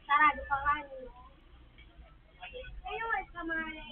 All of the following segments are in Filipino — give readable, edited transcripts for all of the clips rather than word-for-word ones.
Sarado pa nga. Ayun, kamari.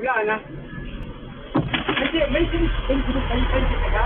Wala na. May sinisip ka ba?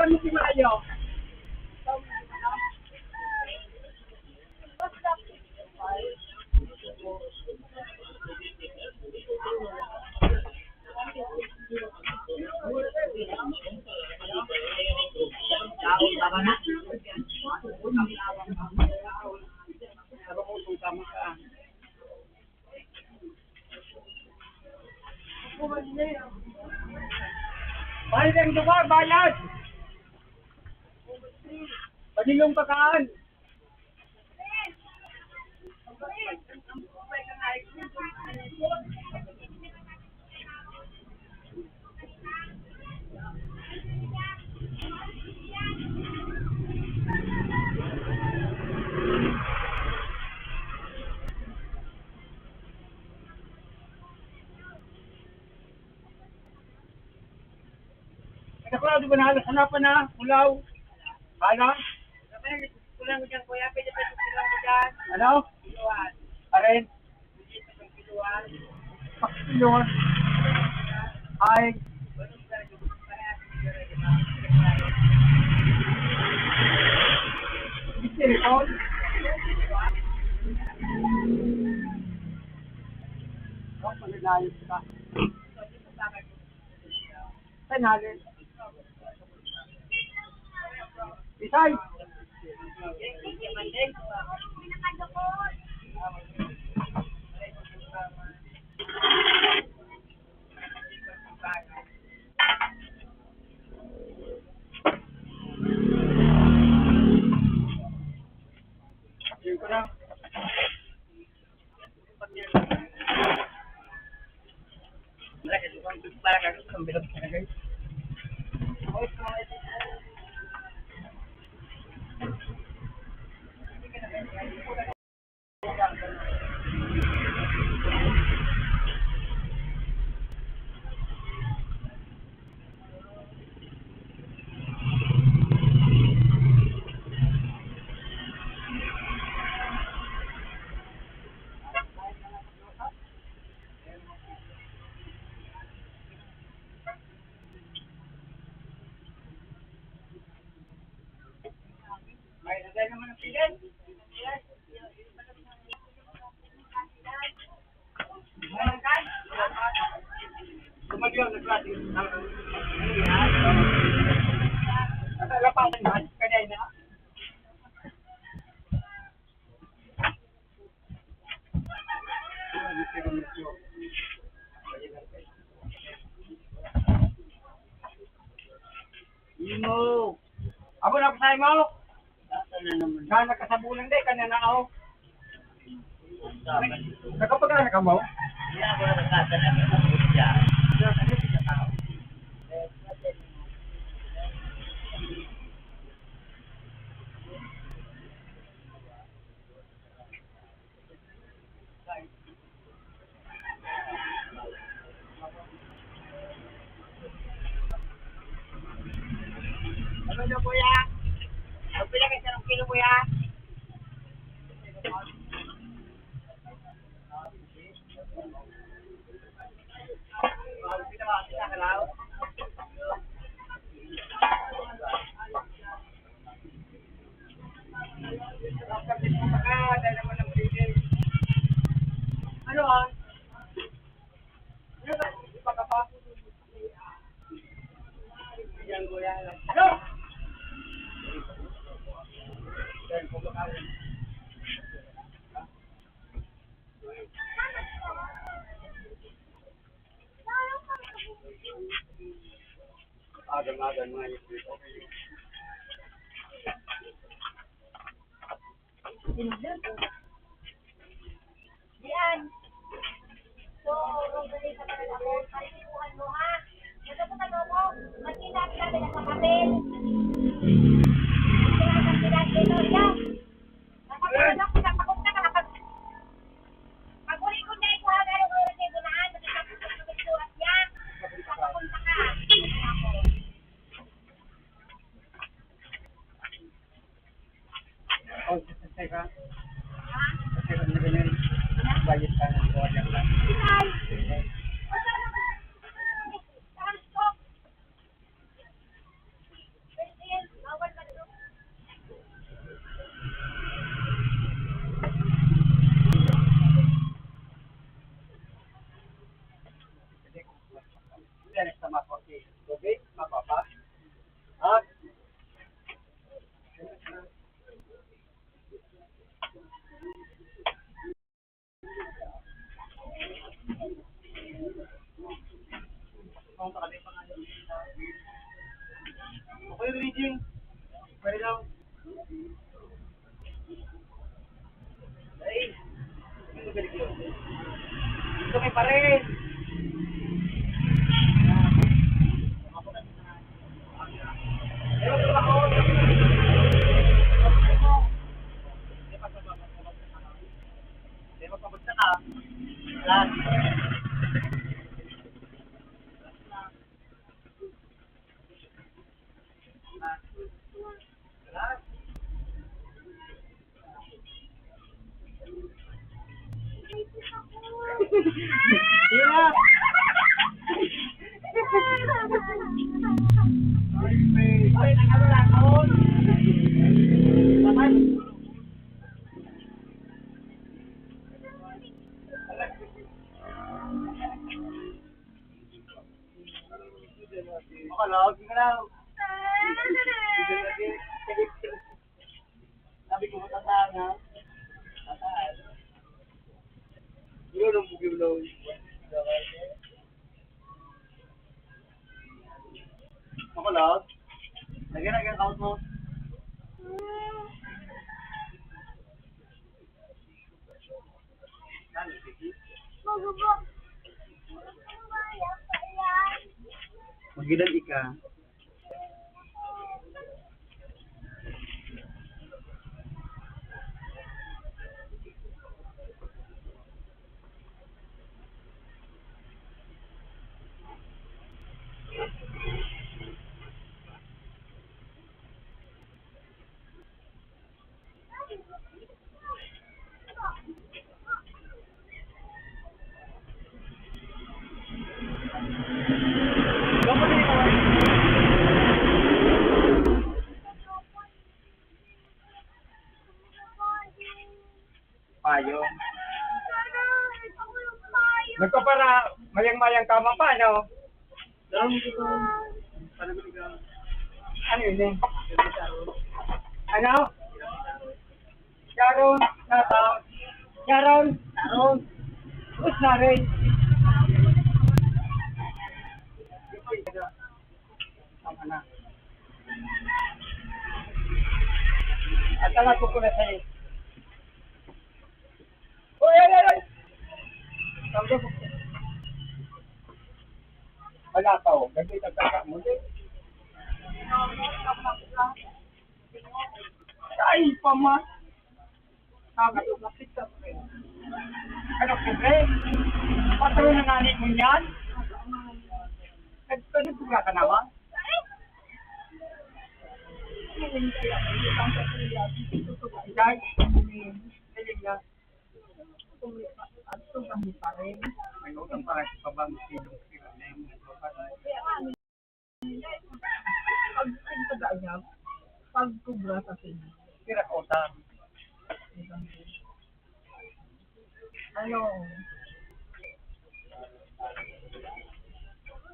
Ano si Mayo? Bayad ang lugar, bayad! Panilong kakaan! Ako, di ba hanapan na? Ulaw? Hala? Kulang mo dyan, kuya. Pwede pa yung kulang mo dyan. Ano? Kiluan. Arin? Pwede pa yung kiluan. Kiluan? Ay. Silikon? Oh, pagkakayos ka. Saan natin? Isay! Para ka ang bilog ka na guys. May lagay naman ang pigan. Kumagyaw na klase. At lapasan man, kanay na. Imo. Abo na pasay mo. Kana ka sa bulan day kana na ako. Nakapagana ka mo? Ano na kuya? Magpila ka sa kilo kuya? Ano ah? Ano ba? Ipakapa? Yan kuya. Ano? Agam-agam mga yung dito. Yan. So, kung galing ka talaga ako, palikuhan mo ha. Ito po tanong mo, magkinabi namin ang kapapel. Magkinabi dito, yan. Nakapagod ako, napakot na nakapag... Pag-uli ko na ito, hagaro ko yung gunaan, nakapagod ko ng surat yan. Napapunta ka. Ako. Oh, teka. Ha? Teka na ganyan. Bayad ka ng buwan yan lang. Sinay. Yan, sama ko. Okay, mapapa. Ah, kung sakali pa nga yun. Okay, reading. Pwede lang. Ay, ano ba dito? Dito kay pares. Pero ako. Di ba pabagta ka? Lahat. Lahat. Tira! Ay, nagano lang ako. Taman. Makalawag ka lang. Sabi ko matataan ha. Tataan. Yun ang bugil-law. Makalawag. Lagyan count mo. Ano, sige? Magubo. Gilan ika. Payo. Nagpapara, mayang-mayang kama pa, no? Ano yun eh? Ano? Sharon, nata. Sharon, Sharon. Who's na rin? Tama na. At alam ko na sa'yo. Uy, ay, ay, ay! Tawag ko. Wala pa o. Gagawin ang kaka mo. Ay, pama. Sabi ko, bakit ka pa rin? Ano, kubre? Patro na nanin mo yan? Nagtuga ka naman? Guys, hiling na. May utang para sa pabang silong sila na yung Pag kubra sa sino. sira ka utang. Ano?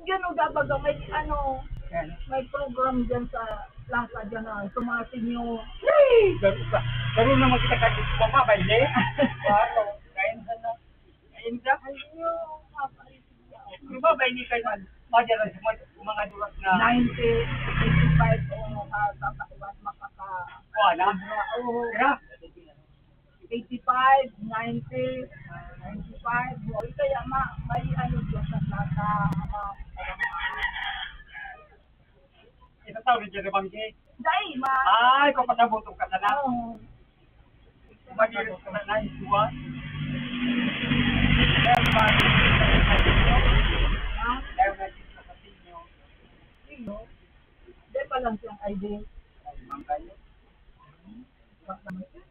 Gano'n dapat may ano, Yan. may program dyan sa plaza dyan na sumasin yung Hey! Garo naman kita kahit pumabay, eh? Wow, kain sa na. Kain sa? Pumabay ni kayo man. Madara sa mga dulas na. 90, 85 o kakaiwan makaka... Wala. Oo, Kira? 85, 90, 95. O, kaya may ano dyan sa plaza. Isa tao rin dyan bang eh? Dahil, Ay, kung patabutong ka sana. Oo. Magiris ka na na, isuwa. Ha? Ayaw na dito sa kasinyo. Sino? Hindi pa lang siyang ID. Ay, mang kayo. Bakit naman siya?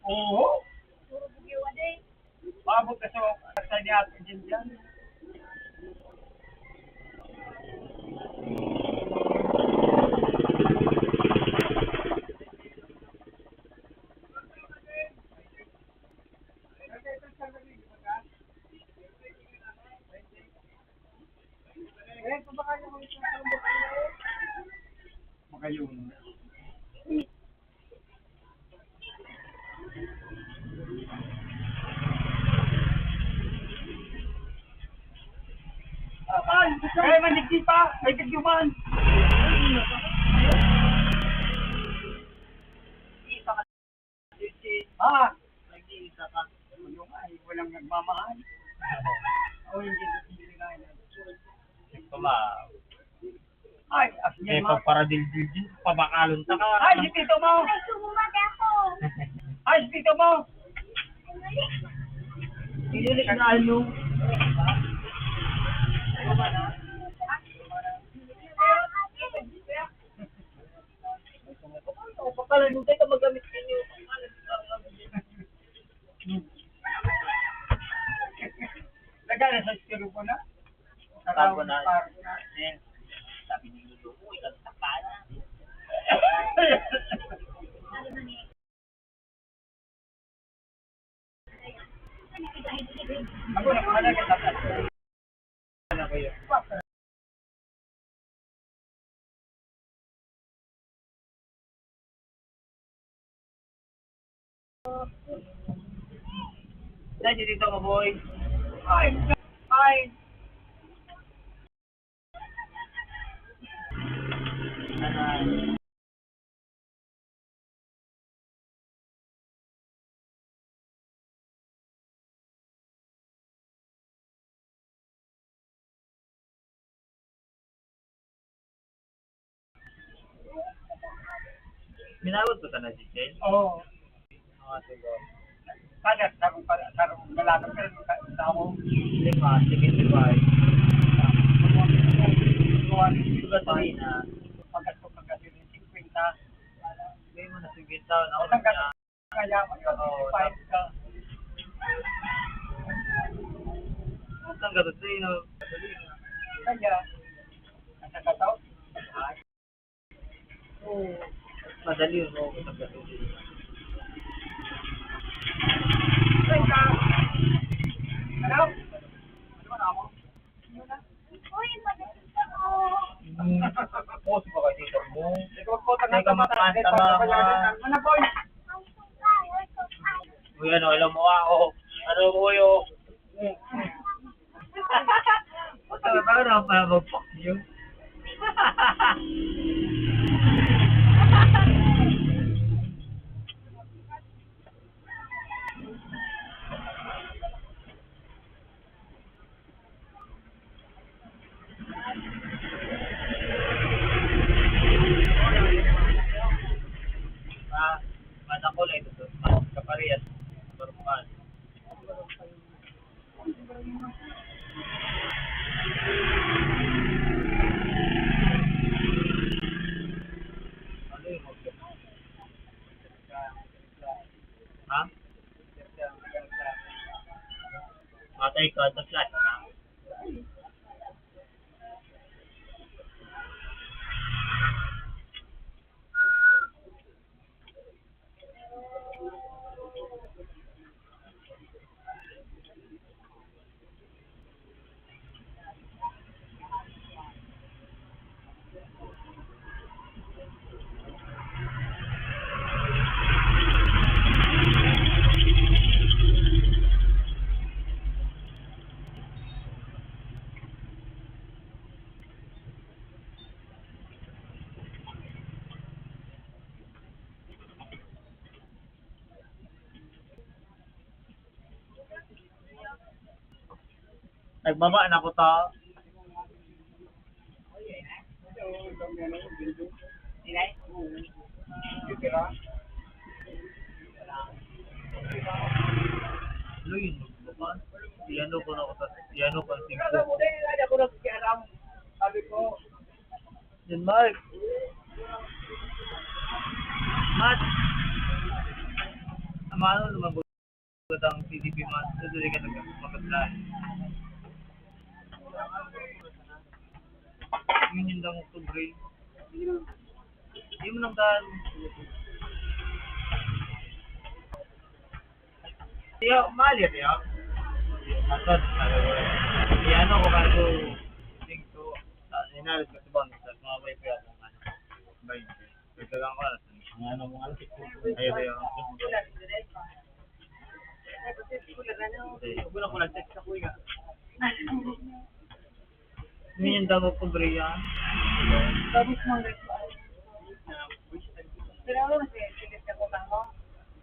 Oo. Puro bugiwa din. Maabot ka sa niya at dyan. Magayun. Ay, kaya manigdi pa. May tigyuman. Ha? Nag-iisa ka. Yung ay, walang nagmamahal. O hindi na Ay, as Kaya yan ma. pag para din pabakalon ta ka. Ay, si tito mo. Ay, sumumate ako. Ay, si tito mo. Pinilik na ano. Papalalutin ka magamit ninyo. Lagay na sa stilo ko na. Tago na. Parang na. Sabi ni Lulu, ilang takana. Ako na, malagay na. Ano kayo? Ay, si Tito Maboy. Fine. Fine. Sana. Minawag ko sana si Chen. Oo. Mga siguro. Sarong galagang ka rin sa ako. 75. Gasolina. Pagkasto ka kasi ng 50. May mo na 50 taon ako Ang niya. kaya mo yun, Oo, 55 ka. Ang gasolina. Gasolina. Kaya, nasa kataw. Oo. Madali yun, oo, ang gasolina. Ano? Ano ba na ako? Uy, maganda ako. Post ba kayo dito mo? Ikaw po, Teka, makanta mga... Ano boy? Ang sungay, ang sungay. Uy, ano, alam mo ako. Ano mo yun? Parang ako para mag-fuck you. Mata ko lang ito. Kaparehas. Normal. Ano yung mag- Ha? Matay ka sa flat, ha? Nagbaba na ko ta. Ano yun? Nagbaba? Piano ko na ko ta. Piano ko ang singko. Ako nagkialam. Sabi ko, Yan, Mark. Mat. Amano naman ko ang CDP Mat. Tuloy ka mag-apply. Yun yung dang Oktubre. Hindi mo nang daan. Tiyo, mali tiyo. Atod, piano ko kaso singko. Inalis ko sa bang sa mga way pa ako ano. Bay. Pagkagang ko na. Ang ano mo ano. Ayaw ayaw. wala ko lang text ako nga. Yun yung dang Oktubre yan. Tapos mo guys. Pero ano kasi, sige ko lang mo.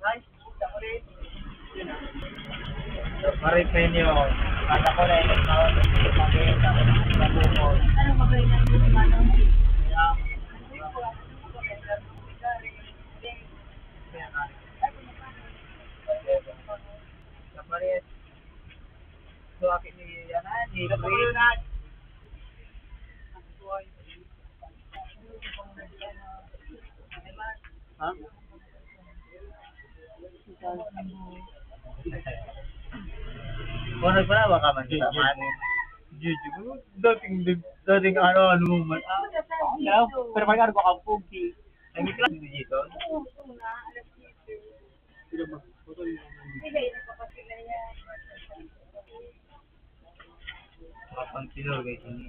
Guys, ako rin. Maripenyo. Kata ko na yung tawag ng pagkakita ko sa bukod. Ano magay na yung ano? Kapares. So, akin ni Yanan, ni Ito Ray. na. Ha? Kung nagpalawa ka man sa man. Juju. Dating ano man. Pero may ano ka pugi. Ay, may klase dito. Kapansinor guys ini.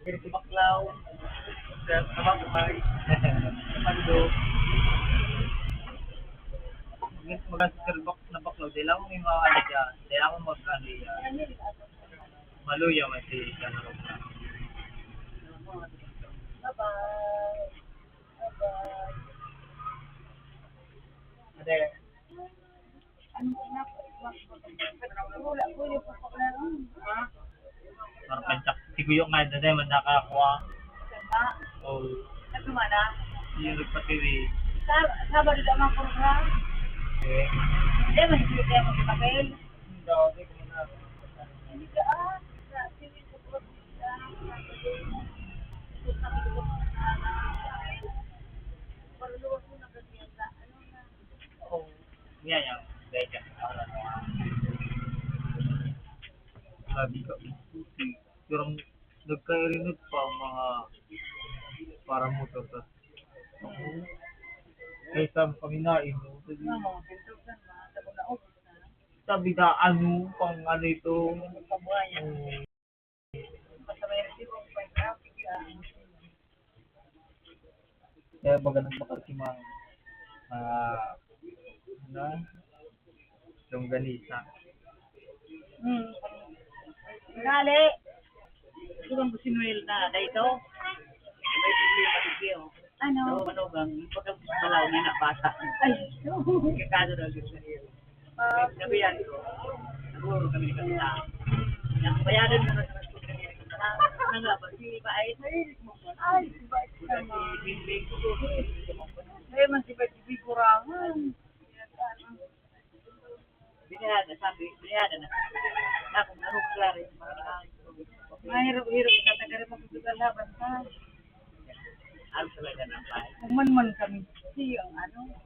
Pero si Baklaw. Sama ko may. Pando. Mag-sir box na box So, di lang may mga ano dyan. Di lang mag-ano yan. Maluya man si Kanaro. Ate, parang kancak. Siguyok nga dati, man nakakuha. O, yung nagpatili. Sabado naman ko na. Okay. Hindi, masipili tayo magpapel. Hindi ko na. Hindi ka, sige ko po. Oh, yan yan. Dahil sabi ka, pero nagkairinod pa ang mga para motor sa kaysa kami nain mo. Sabi na ano, pang ano ito. Kaya baga ng makasimang yung ganisa. Gali. Siguro ko sinuel na dito. May problema dito. Ano? Ano bang pagkakalaw niya na bata. Ay, kakado na dito niya. Sabihan ko. Siguro kami kanina. Yang bayaran mo na sa school kami kanina. Ano nga ba? Si ba ay ay, ba sama. Eh, masih bagi kurangan. Binihada, sabi, binihada na. Ako, marunong klaro yung mga mahirap-hirap katagarin mo kung laban ka. Ano talaga ng bahay? Kuman-man kami. Siyang ano.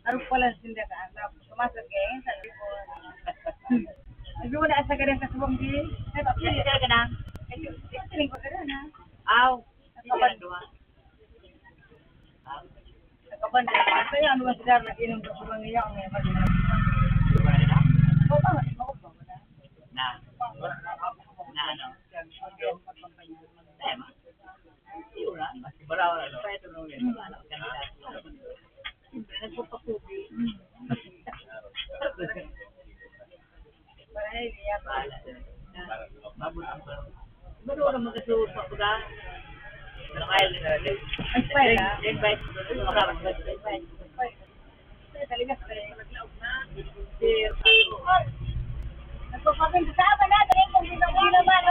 Ano pala sila ka anak. Sumasag eh. Sabi ko. Sabi mo na asa ka rin kasubang di. Sabi ka na. Tiling ko ka rin ha. Aw. Nakabanda. Nakabanda. Kaya ano ba sila nag-inom sa subang niya. Ang may mag-inom. Oo ba? Oo ba? Na ano? Tema. Iura, mas barawa na. Kaya ito nung yun. Nagpupapubi. Para niya pala. Mabulang pa. Marunong magkasuot pa ko na. Pero kaya nila. Invite ko doon. Maraming invite. Talaga sa naglaog na. Nagpapapintasama na. Talagang kung hindi naman.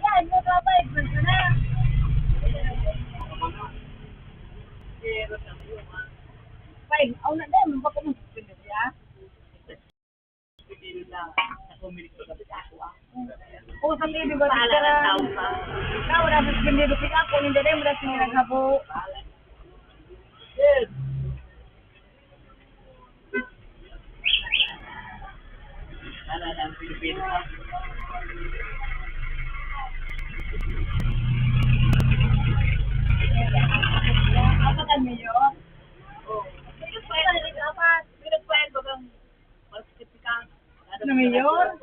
Ayan, mo ka ba? Ignan na. Pai, ako na din. Baka mong suspended siya. Oo, sa TV ba? Ikaw, wala suspended siya. Ako, hindi rin. Wala sinirang habo. Yes. Ala ng Pilipinas. Apa kan mayor? Oh. Pinagpayan ba bang sertifikat? Na mayor?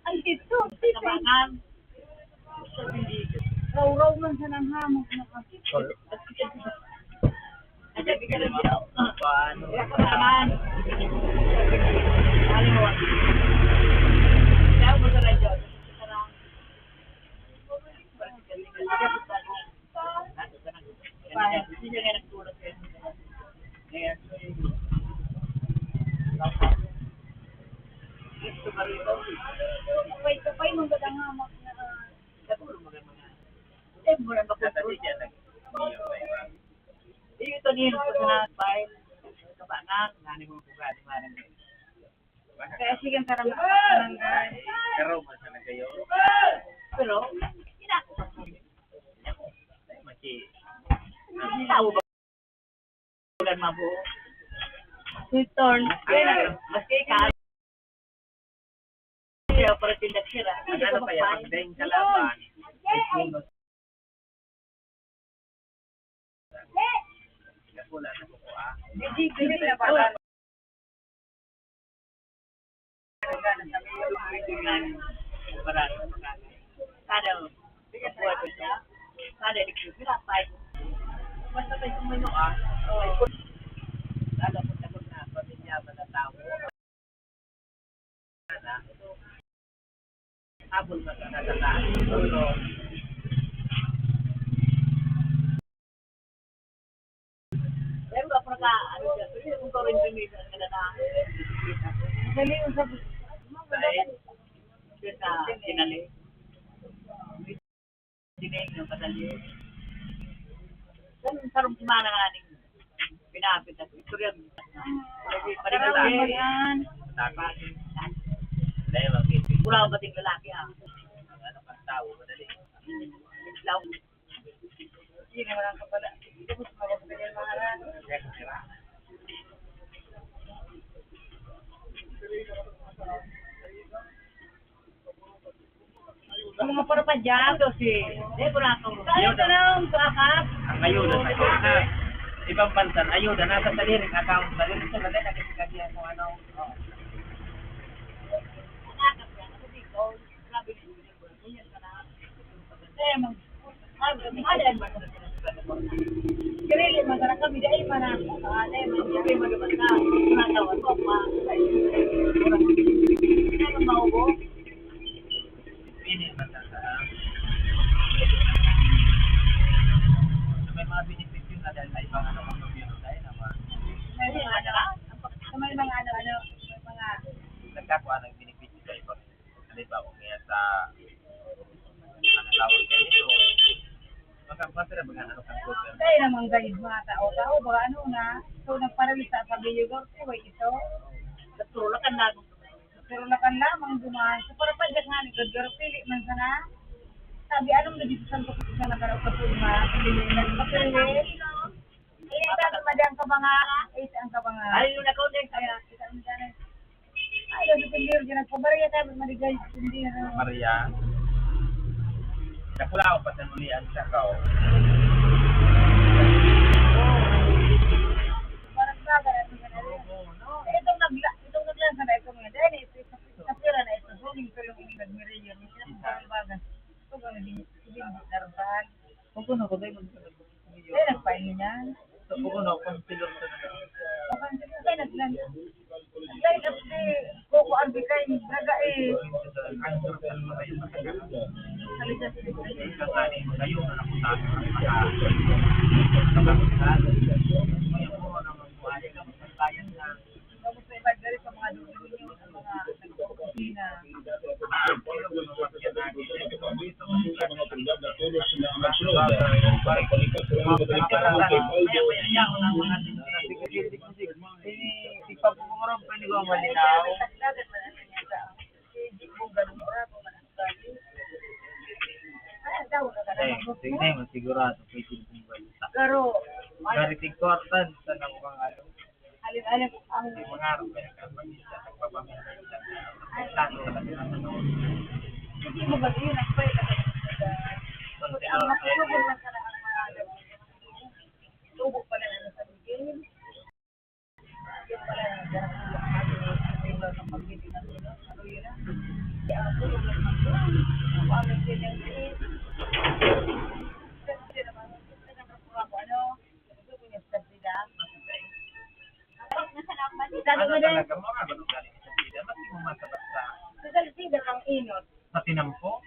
Ay, ito. Kabangan. Raw-raw man sa nang hamok na kasi. Ada bigyan niyo. Paano? Kabangan. Halo. Kaya mo sa radyo. Sarang. Hindi niya nga nagtulog kayo. Ngayon. Gusto ba rin ito? Kapay mong gadang hamak na. Katulog mo rin mga. Eh, mura ba kung ito niyo yung nag-file. Kabangan. Nani mo bugati maring. Kaya sigang karang barangay. Pero masana kayo. Pero, inako pa kami. Maki. Tao ba? Ulan mabuo. Return. Maski ka. Kaya para tindak siya. Ano pa yan? Magdaing kalaban. Wala na po ah. Hindi na pala. Kada dikira pa. Basta tayo sumino ah. Habol ka sa natataan. Pero ba pa ka, ano siya, pero kung gawin ko nito, dali yung sabi. Dahil sa sinali. Dineng yung kadali. Ganun sarong kumana nga ning pinapit at istorya. Parang yan. Dahil mag-isip. Wala ba ting lalaki ah? Ano kang tao, madali. Islaw. Hindi naman ang kapala. Hindi ko sumabot sa kanya mga ran. Ang mga parapadyan to si... Hindi ko na akong... Kaya ka lang, kakap. Ang ayuda sa ito. Ibang bansan, ayuda. Nasa saliring account. Saliring sila din. Nagkikagyan kung ano. Kirili magana kami dahil mana ada yang menjadi magana natawa ko pa ano mau bo Ini bansan sa... May mga benepisyo na dahil sa ibang ano mga gobyerno dahil naman. may mga ano mga Nagkakuha ng benepisyo sa ibang. Halimbawa, kaya sa tawag kayo nito. Magkakasira ba nga ano kang gobyerno? dahil namang guys mga tao ba ano na so nagparalisa sa video ko ito natulakan na pero lakan lamang dumaan so para pa nga ni Gadgar pili man sana sabi anong dito sa ko sa nagaraw ka po ma nagpapili dami madang ka mga ang ka mga ay yung nakaudeng kaya kita ang dyan ay doon sa tindir dyan nagpabariya tayo maligay tindir Maria. Nakulao pa sa mulian sa kao. parang baga na ito itong naglan sa na ito mga dahil ito sa pira na ito huling ko yung inig nagmiriyo may sinapang baga ito ba hindi narusahan Kung kuno ko dahil dahil nagpahin niya kung kuno consider sa okay naglan dahil kasi koko arbitay naga tapos sa iba dari sa mga dulo sa mga nagkukusina sigurado pwede kong balita. pero Dari tigkortan sa namukang ano. alin ang Mga araw kaya kapag isa nagpapamilya tanto sa kanila. hindi mo ba yun nagpahin na ang matulog lang ka lang ang mga tubog pala na sa bigil yung pala na dyan ang pagkiti ng ano yun na kaya ang tulog lang ang pamit din yung kasi naman ano ito ko yung sabida Ano talaga mo nga ba nung galing sa sida? Ba't di mo masabat sa sabida ang inot tinampo?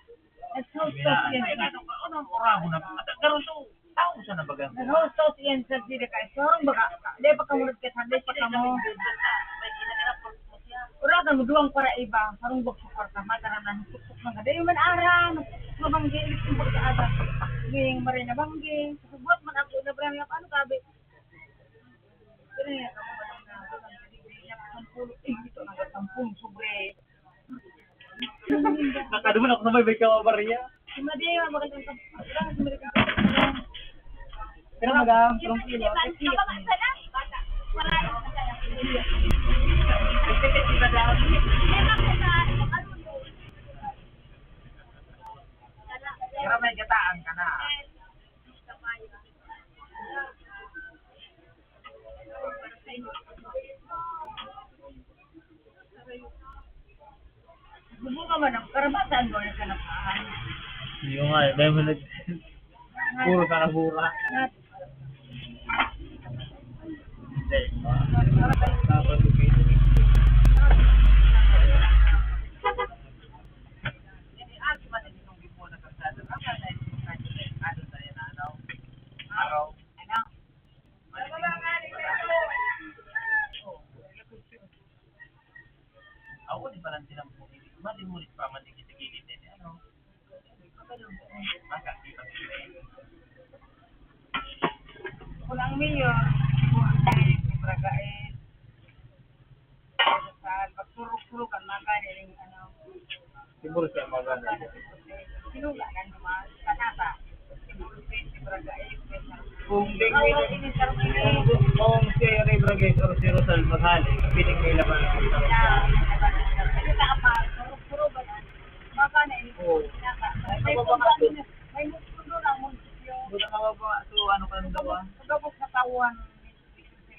nag-host Ano ang orabo na? Karoon to, tao sa nabagang. nag-host yan sa sabida ka sorong baka di pa kamulad ka sabi pa kamo ura ka mo duwang para iba sarong bok sa kwarta mataran na sukuk mga dayo man ara mabanggi yung pagkaada ging marina banggi subuat man ako na brand yung ano kabe pero yan ka mo sampul ito na sampul sobre Nakaduman ako sa may ka Maria. Madi magandang Pero madam, from kilo. Pero may gataan ka na. Subukan man ang karabatan mo na kanapahan. Yung nga, dahil mo nag... Puro ka na bura. Hindi. Tapos, pamaningin sa gilid din. Ano? Baka, di ba? Kulang milyon, buhay, bragain. Sa pagsurok-surokan, magaling ano. Siguro siya maganda. Sinulaan naman, kanata. Bragain, Kung Kung si Ray Bragues or si Rosal maghali, piling may laman. may mundo lang mo yung Buta ka ba? So, ano ka nang gawa? gabos na tawon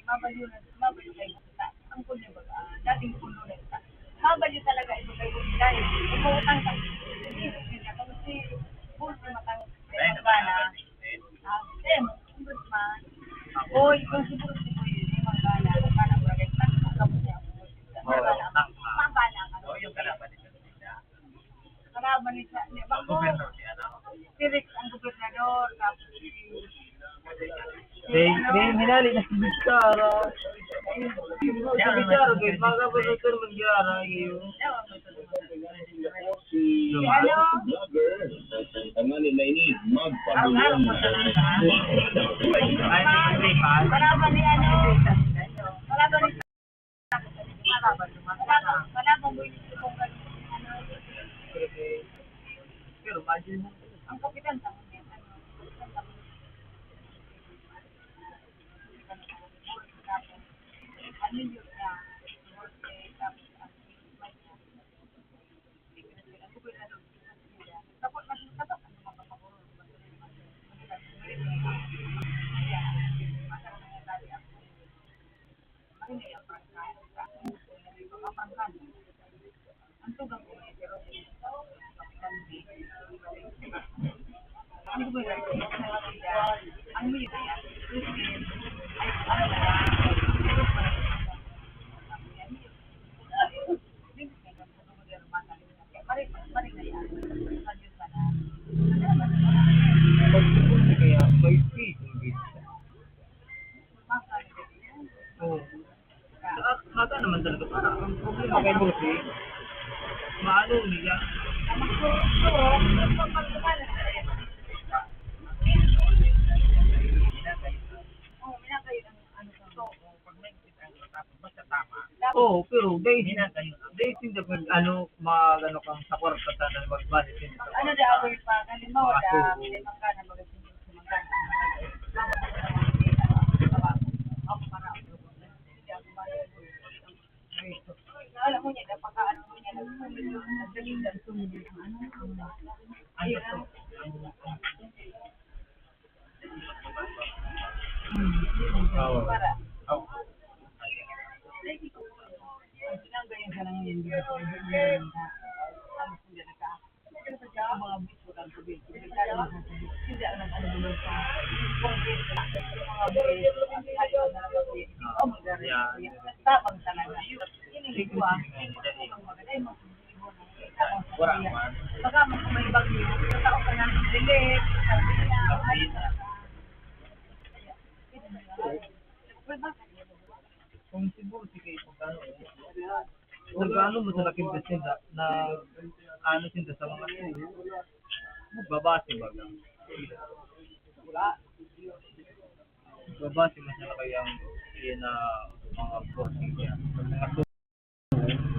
mabaliw kayo sa ang kunya ba dating puno na ita mabaliw talaga ito kayo dahil umutang ka kasi bulto matang bana man oy kung siguro si ko yun mga bana para project tan ka mo niya mabana ka So, yung kalaban nito. kalaban ni sa ni ba ko Felix ang gobernador tapos Minali na si Bicara. Si Bicara, guys. Mga kapatid magyara. Tangan nila ini magpabulong. Kalaban ni ano? Kalaban ni kalaban mo yung kung ano Pero imagine mo. ang kapitan sa ano yun na tapos nagtatak ang mga kapatid ang tugang ko ay pero ang gobernador ang mga ay ano na Kaya, may speed. Oo. Mata naman talaga. Ang problema kay Bossy, maano niya. Oo, pero guys, in the ano, magano kang sa kwarto sana magbalik din. ano di ako pa halimbawa da mangga na magasin alam mo niya pagka ano niya nagdalilan sumunod ano para sinanggayin ka lang yan dito ang sila ka ang mga biso lang sa biso hindi ang ano mo sa mga biso oh my god tapang talaga hindi ko magaday mo baka may bagyo tao ka ng dilit Kung siguro si kayo nag-ano mo sa laking presinda na ano sinda sa mga babase ba lang? Babase mo sila kayang yun na mga boxing niya.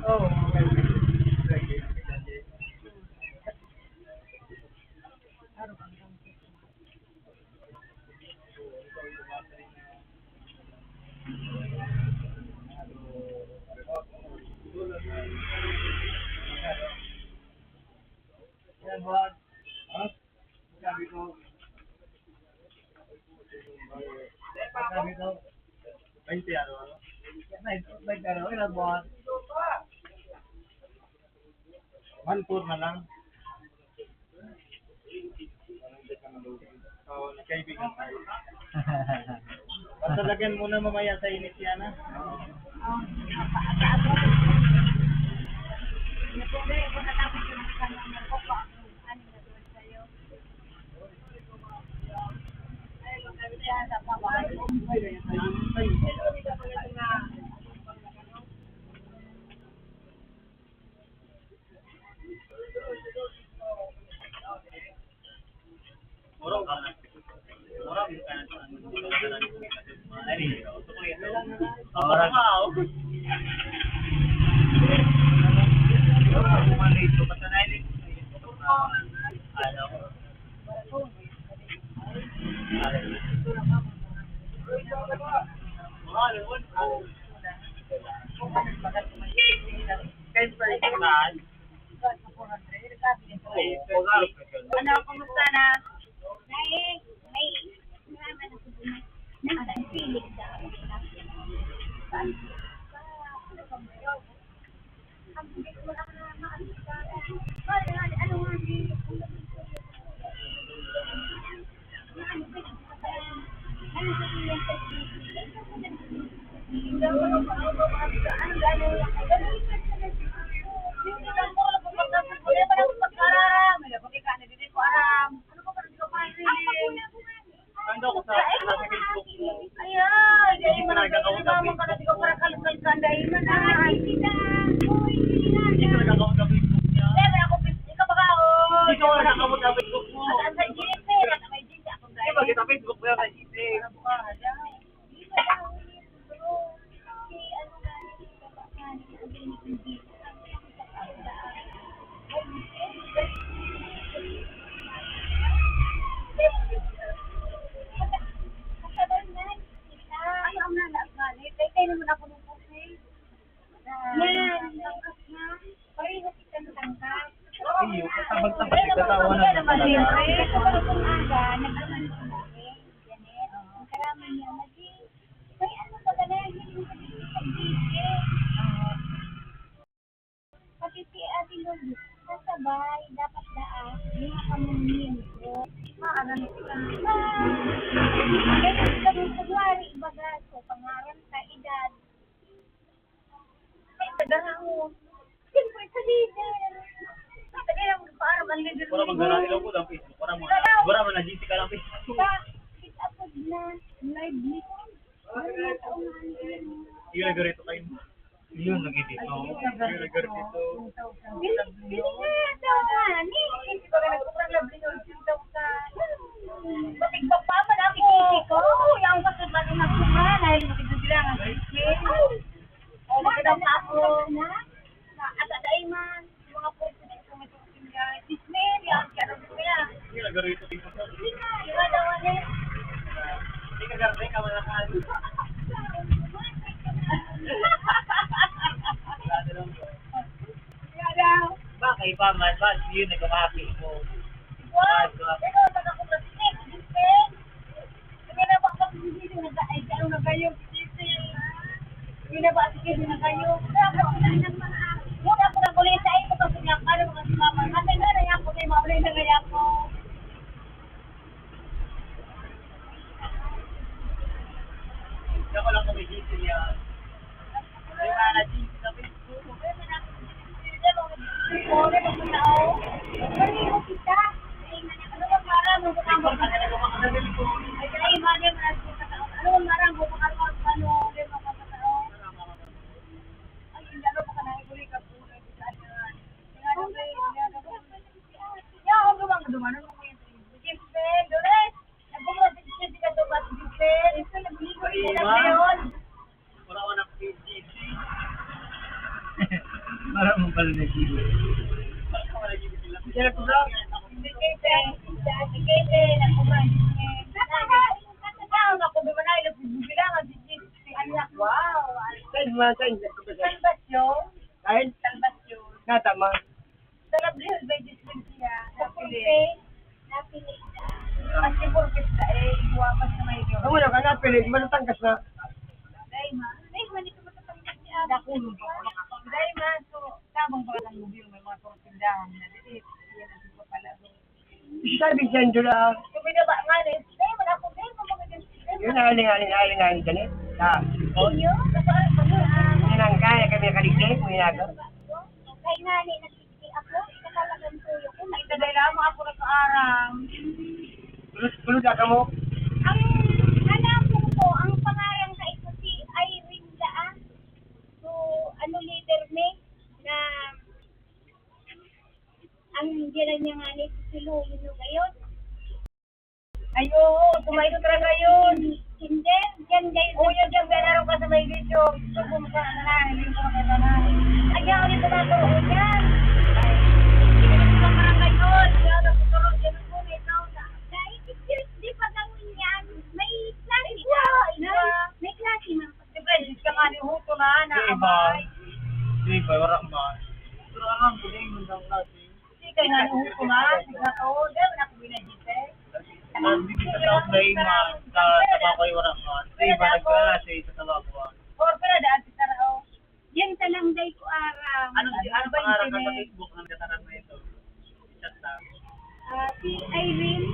oh Yan buwan. Sabi ko. Sabi ko. 20 ano? 20 ano? Ilan buwan? 1-4 na lang. So, nagkaibigan tayo. Pasalagyan muna mamaya sa init yan, ha? Ano? Ano, kumusta na? May naman ako dun. Nagsipilig sa akin. Ano ko sa Facebook mo? Ayan, dahil mo na naman ka na di ko para kalkal dahil mo na. Hindi ka nagkakaroon sa Facebook niya. Ikaw ba ka o? Hindi ka wala nakakamot sa Facebook mo. Saan sa GC? May GC ako Hindi ba kita Facebook mo yan kay GC? Iyo, katabag-tabag nagtatawa na ng Pati si Ate Lulu, kasabay, dapat daan, mga kamunin ko. Ganyan kami kunwari, ibaga, so, pangaran sa edad. Ay, tagarang siyempre sa leader. Wala mang gana ilaw ko lang Facebook. Wala mo na GC ka lang Facebook. Pick up na, live meet. Iyo nagkarito kayo. Iyo lagi dito. Iyo nagkarito dito. Hindi nga daw nga, ni. Patigpagpaman ako. Ko, yung kasabay na nagsungan, dahil makikita sila nga. O, makita pa ako. At aday man, mga pwede na ito may tukin guys. Disney, yan, kaya kaya. Iyo nagkarito dito. Iba daw ano. Hindi ka garing ka malakal. Bakit pa man? Bakit yun nagkamaki mo? Wow! Ikaw, ako na Disney. Hindi na ba ako Disney? Ay, ano na kayo? Disney. Hindi na ba sige na kayo? Muna ako na kulit sa ito kasi nga paano mga sumama. Kasi na na ako kay maulay na kaya ako. Hindi ako lang kami GC yan. Ay, na GC sa Facebook. Wala ko ng GC. Para mo pala na GC. Para ka wala GC sila. Kaya ko lang. Wow! Saan man, saan? Salvasyon? Kahit Salvasyon. natama. Sa Gabriel, may dispensya. Sa Napili. Mas sipurkis ka eh. Iwapas na may yun. Ang una ka napili, manatangkas na. Dahil man ito matatanggal si Ada. Dakulong pa ako makakapag. Dahil man, so, tabang pa lang mo may mga tortindahan na dito. Yan ang ito pala. Sabi dyan doon lang. Kung binaba nga rin, dahil man ako, dahil man mga dispensya. Yun, aling-aling dyan eh. Ah, Inyo, kasal ko na. yun ang kaya kami kaligay, kung inaga. Kay nani, nagsisi ako, katalagan tuyo ko. Ay, dahil mo ako na sa arang. Tulog ka mo. Ang alam mo po, ang pangalan ka ito si Irene Daan. So, ano leader me na ang diyan niya nga ni si Lulu ngayon. Ayo, tumayo talaga yun. Hindi, diyan guys. O yun, dyan ganaro ka sa may video. Gusto mo sa nanahin, hindi ko na nanahin. Ayaw ulit ko na yan. Hindi ko na parang ngayon. Bay wala ba? Pero ang buling mundang natin. Hindi kayo nga nung kumain. Sigla ko. Dahil na ako binajite. Hindi kita daw play man. Sa tabako ay wala man. Sa iba nagkala sa tabako. Or pala daan si Sarao. Yan talangday ko aram. Ano ba pangarap ka sa Facebook ng kataran mo ito? Chat lang. Si Irene.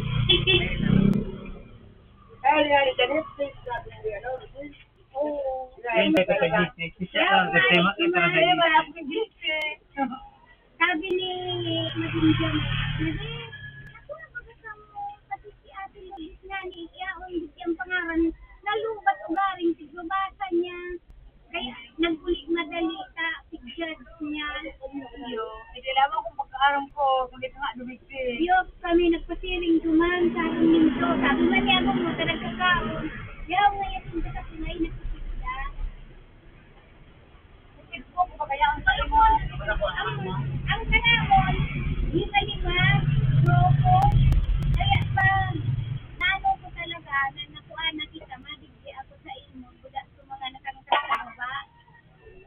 Ay, ay, sa Netflix natin yung ano, Oo. Yan tayo sa Disney. Siya lang kasi makita na sa Disney. Sabi ni Madinjan, Nade, ako na pagkasa mo, pati si Ate Luis nga ni Iyaon, ang pangaran, nalubat ugaring sigbabasa niya. Kaya naguli madali ka, pictures niya. Yo, hindi lamang kung pagkaaram ko, kung ito nga lumigsi. Diyos, kami nagpasiring duman sa aking nito. Sabi man niya mo, talagang yaw ngayon hindi ka tunay na kikita. Facebook ko ba kaya ang sayo mo? Ang kanamon, yung kalima, loko, kaya pa, nano ko talaga na nakuha na kita, madigdi ako sa imo, buda sa mga nakangkas sa baba.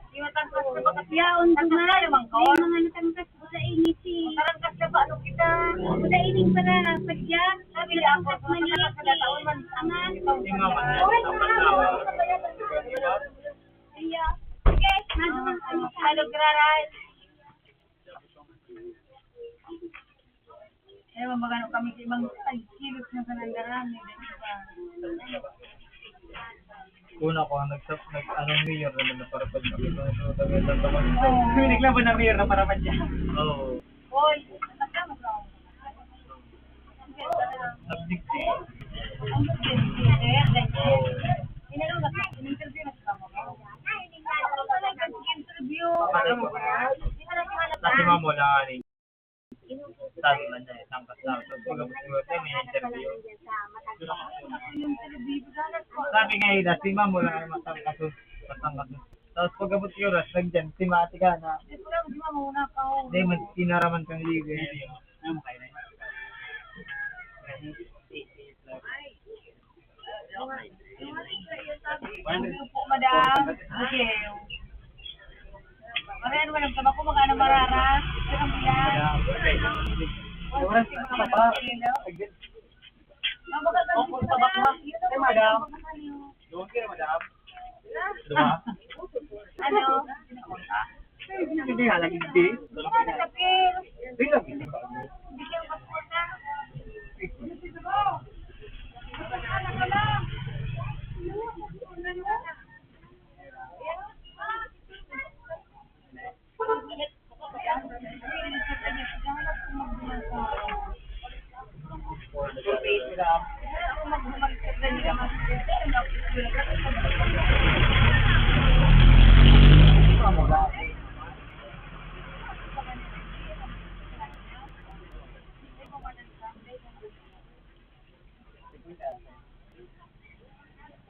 Di matangkas na baka Yaon duman, naman ko. ay mga nakangkas buda ini si, Tarangkas na ba ano kita? buda ining para padya, Sabi niya ako, nakangkas maliit, taon man ama. Hindi nga man. Iya. Okay, nandun ang Hello, Graral. Eh, magano kami sa ibang ay, kilos ng kanandaran. Una ko anong mayor naman na para pag nakita ko sa taman. May naglaban na mayor na para man dyan. Oo. Hoy, nakama ka. Nagdikti. Inanong na ka, in-interview na ka mo. Ako pala nag-interview. Kasi mamo na ani. Sabi man niya, tangkas lang. So, pag may interview. Yung television galat ko. Sabi nga ila, si mamo lang naman tangkas. Tapos pag abot yung oras, nagdyan, si Mati ka na. Di ko lang, di ba muna ka ho. Hindi, mas kinaraman kang ligo. Ano kayo na Po, madam. Okay. Marian, walang taba ko mga marara. Sirang bilang. Oras ka pa. Opo, tabak na. Eh, madam. Doon kayo, madam. Diba? Ano? Hindi nga, lagi hindi. Ano sa pil? Hindi lagi. Bigyan ko po na. Ano ka lang?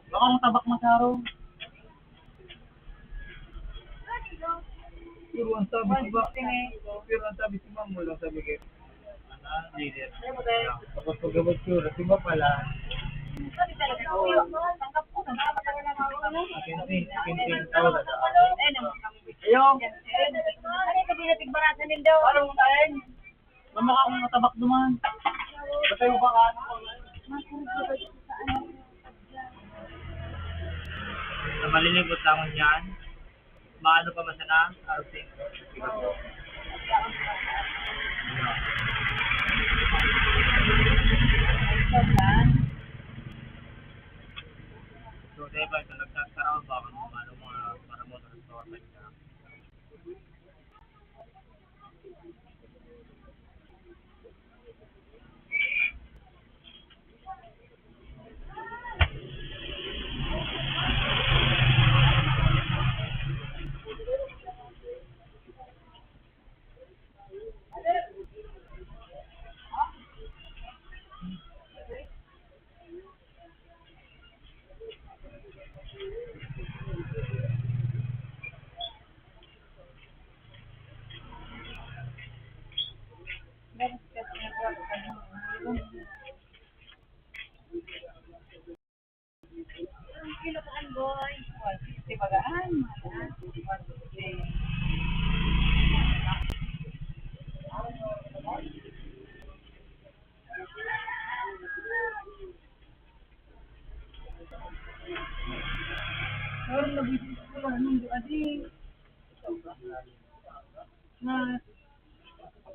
Baka mo tabak masaro. Pero ang sabi si ba? Pero ang sabi si mamo lang sabi kayo. Leader. Tapos pag abot yung oras, iba pala. Kintin tao na Ayaw. Ano ito pinatigbaratan din daw? Parang tayo. Mamaka akong matabak duman. Basta yung baka ano ko. Sa malilibot lamang yan, maano pa masana, arusing. So, diba, ito nagkakaroon ba kung ano mga para motor store ba nila? Kilo ka boy. 150 bagaan. Meron na bisip ko lang nung adi. Na,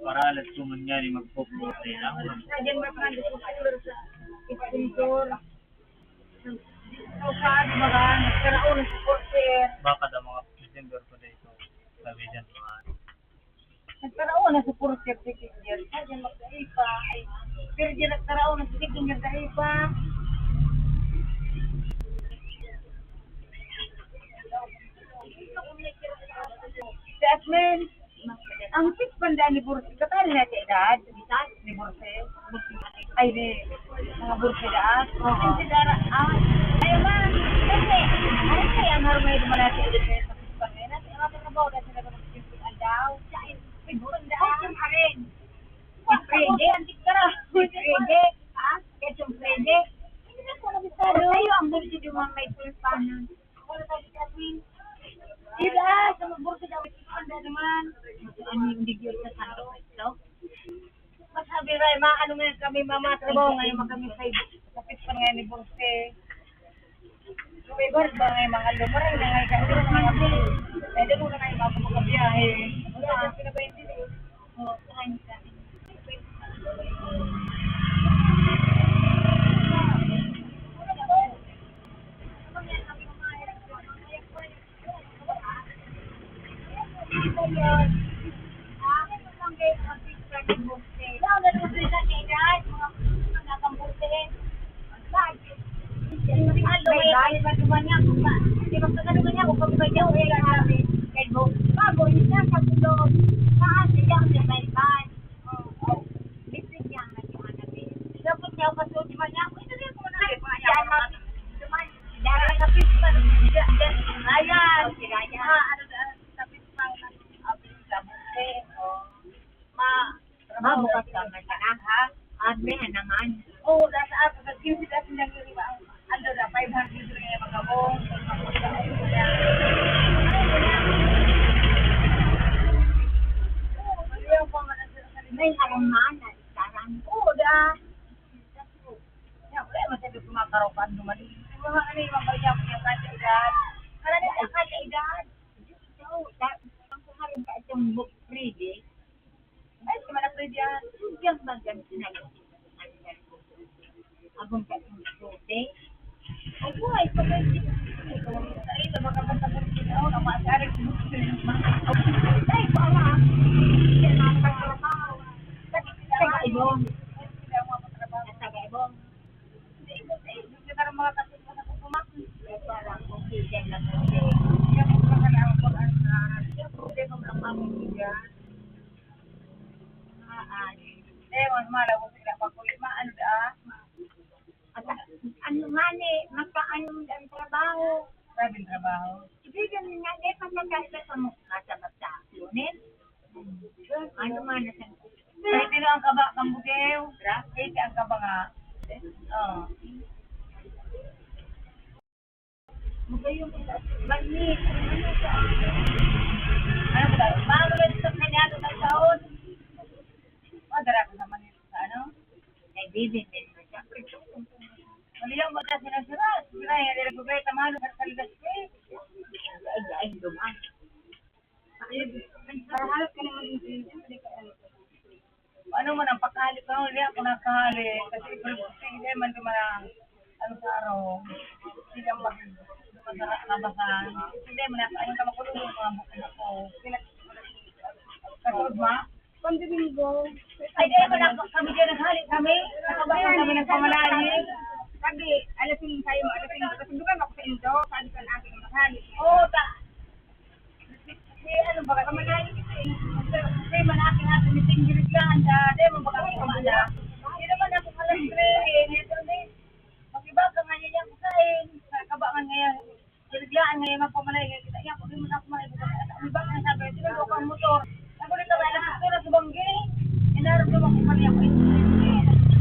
Paralat ko man nga ni magpuputi lang. Diyan mga sponsor sa sponsor. So, sabi ba ka, nagkaroon ng supporter. Baka daw mga December pa dito. Sabi dyan mga Nagkaroon ng supporter si Kinger. Diyan magkaipa. Pero diyan nagkaroon ng si Kinger kaipa. Si Asmin, ang six banda ni Bursi, katali na siya edad, ni Bursi, ay di, mga Bursi daan, si Dara, ayaw ma, kasi, ang harumay dumala siya edad sa six banda, natin ang mga trabaho na sila ng six banda daw, six banda, rin, Frede, antik ka na, Frede, ketchum Frede, hindi na ko nabisado, tayo ang Bursi di mga may pulpanan, ako na tayo si Asmin, Ida, sa magbursi daw, anda naman. Ano yung digil sa santo ito? Masabi rin, ano ngayon kami mamatrabaho ngayon kami sa kapit pa ngayon ni Burse. Favorite ba ngayon mga lumaray na ngayon kasi na mga bilis. Pwede mo na ngayon makabiyahe. Wala, pinabayin din eh. Oo, sakayin ka. Mabukas ka man ka na, ha? Admin naman. Oo, nasa ako. Kasi sila sinagiri ba? Ano na, 500 rin yung mga bong. May harungan na istaran. Oo, da. Wala masabi kumakaropan dumali. Mga ano yung mga bagay ako yung kanya-edad. Karami sa kanya-edad. Ang kumarin ka itong book reading. Ay, si Mana Frida, yung bagang sinayo. Abang ka itong sote. Ay, buhay, pag-ibig. Sa ito, makapagpapag sila ako, nakasari ko ay, para. Hindi na nakapagtrabaho. Taga-ibong. Taga-ibong. Hindi ka rin mga kapit mo na kukumakin. Parang kung hindi lang kasi. Yung mga lang ako ang hindi mo lang mamigyan. Ewan, malaw sila pakulit. Ano da? Ano nga ni, magpaano ang trabaho. Sabing trabaho. Ibigyan nga, di pa magkasla sa mukha sa bata. Lunin? Ano nga na sa... Pwede na ang kaba kang bugew. Pwede ang kaba nga. Oo. Bugew mo sa... Magnis. Ano ba? Bago rin sa kanyado ng taon. Madara ko naman yun sa ano? Ay, bibin din na siya. Maliyaw mo na sinasurat. Sila yung nilagugay tamalo sa kaligas ko eh. Ay, duman. Parahal ka naman yung ano man ang pakahali ko? Hindi ako nakahali. Kasi hindi man dumarang ano sa araw. Hindi ang mabasan. Hindi man ako anong kamakulong yung mga bukod ko. Kasunod ma? Pandeminggo. Ay, di ba na kami dyan naghalik kami? Nakabayan kami ng pamalali. Sabi, alasin kayo, alasin ko. Kasi dugan ako sa indo, sabi ka na aking maghalik. Oo, kasi ano ba, pamalali kasi. Kasi manaking aking meeting giliglaan, di mo ba kami kumala? Hindi naman ako kalasrin. Mag-iba ka nga niya ko kain. Kabangan ngayon. Giliglaan ngayon mapamalali. Kita niya, kung di mo na ako maibukan. Iba ka na sabi, sino ko ang motor. Ako dito ba, alam ko na sa banggi. Inaramdaman ko pa niya ko ito.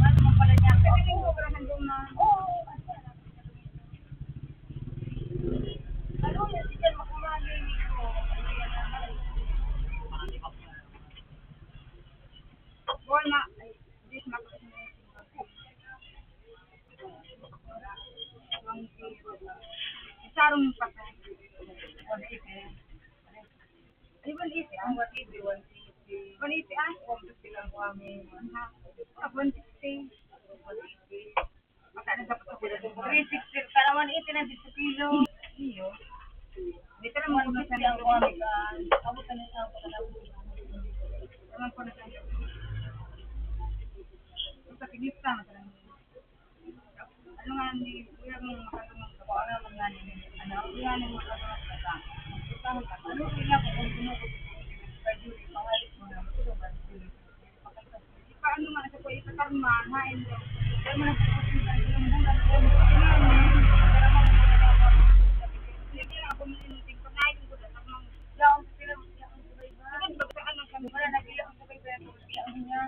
Ano mo pala niya? Pero hindi ko karahan doon na. Oo. Ano yan? Hindi yan makamali nito. Boy, ma. This ma. sarong pa to. 180. Ay, 180 ang 180, 180. 180 ah? 150 lang po kami. 160. 180. Maka na dapat ako 360. Para 180 na 10 kilo. Iyo. Dito naman 150 ang kami. Abot na nila ako na naman ko na tayo. Sa pinista na talaga. Ano nga ni kuya mong makatulong sa ano ang nga ni ano nga ni makatulong sa ano sila kung sino ko kay Julie pangalit mo na ito ba Julie paano man sa kuya sa karma hain do kaya man sa ng bulan ko hindi ako minuting panayin ko sa mga yaong sila ang subay ba bagsaan ng kami wala nagila ang subay ba ang niya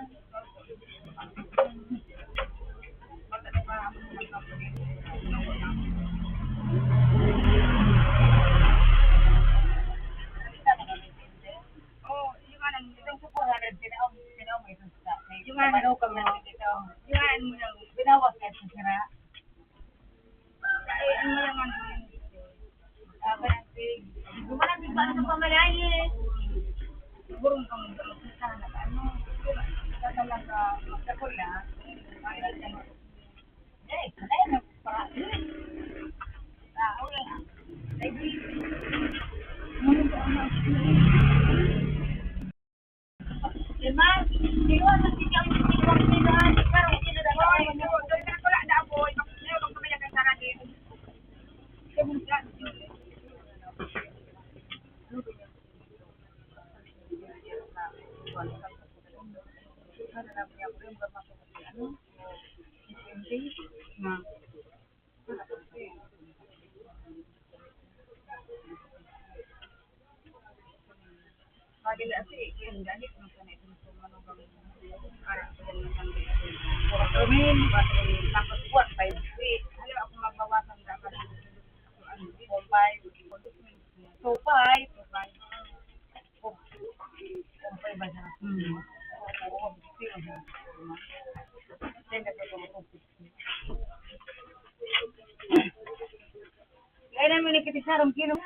Kaya namin ikitisarong kilo.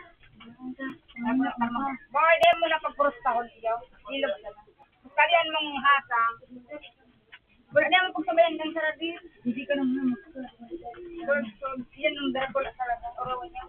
Boy, di mo na pagprostahon iyo. Kilo ba sana? Kalian mong hasa. Wala naman pagsabayan ng saradin. Hindi ka naman magsasabi. Yan ang darapol at saradin. Orawan niya.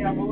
ako.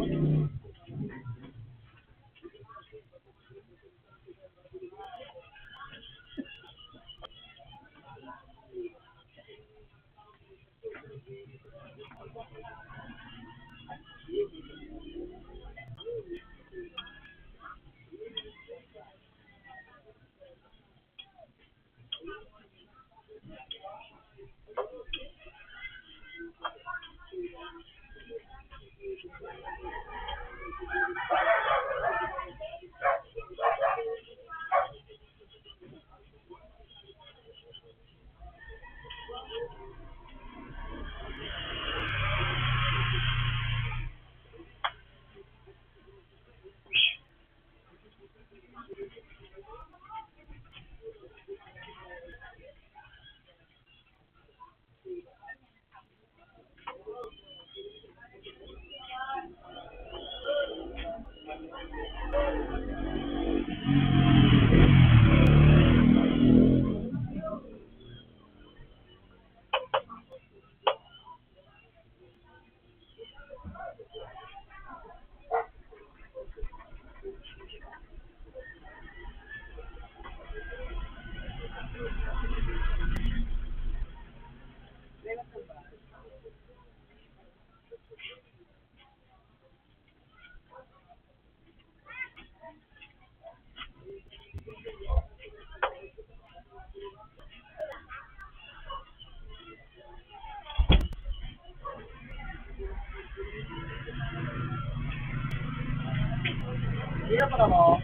Iya pa mo.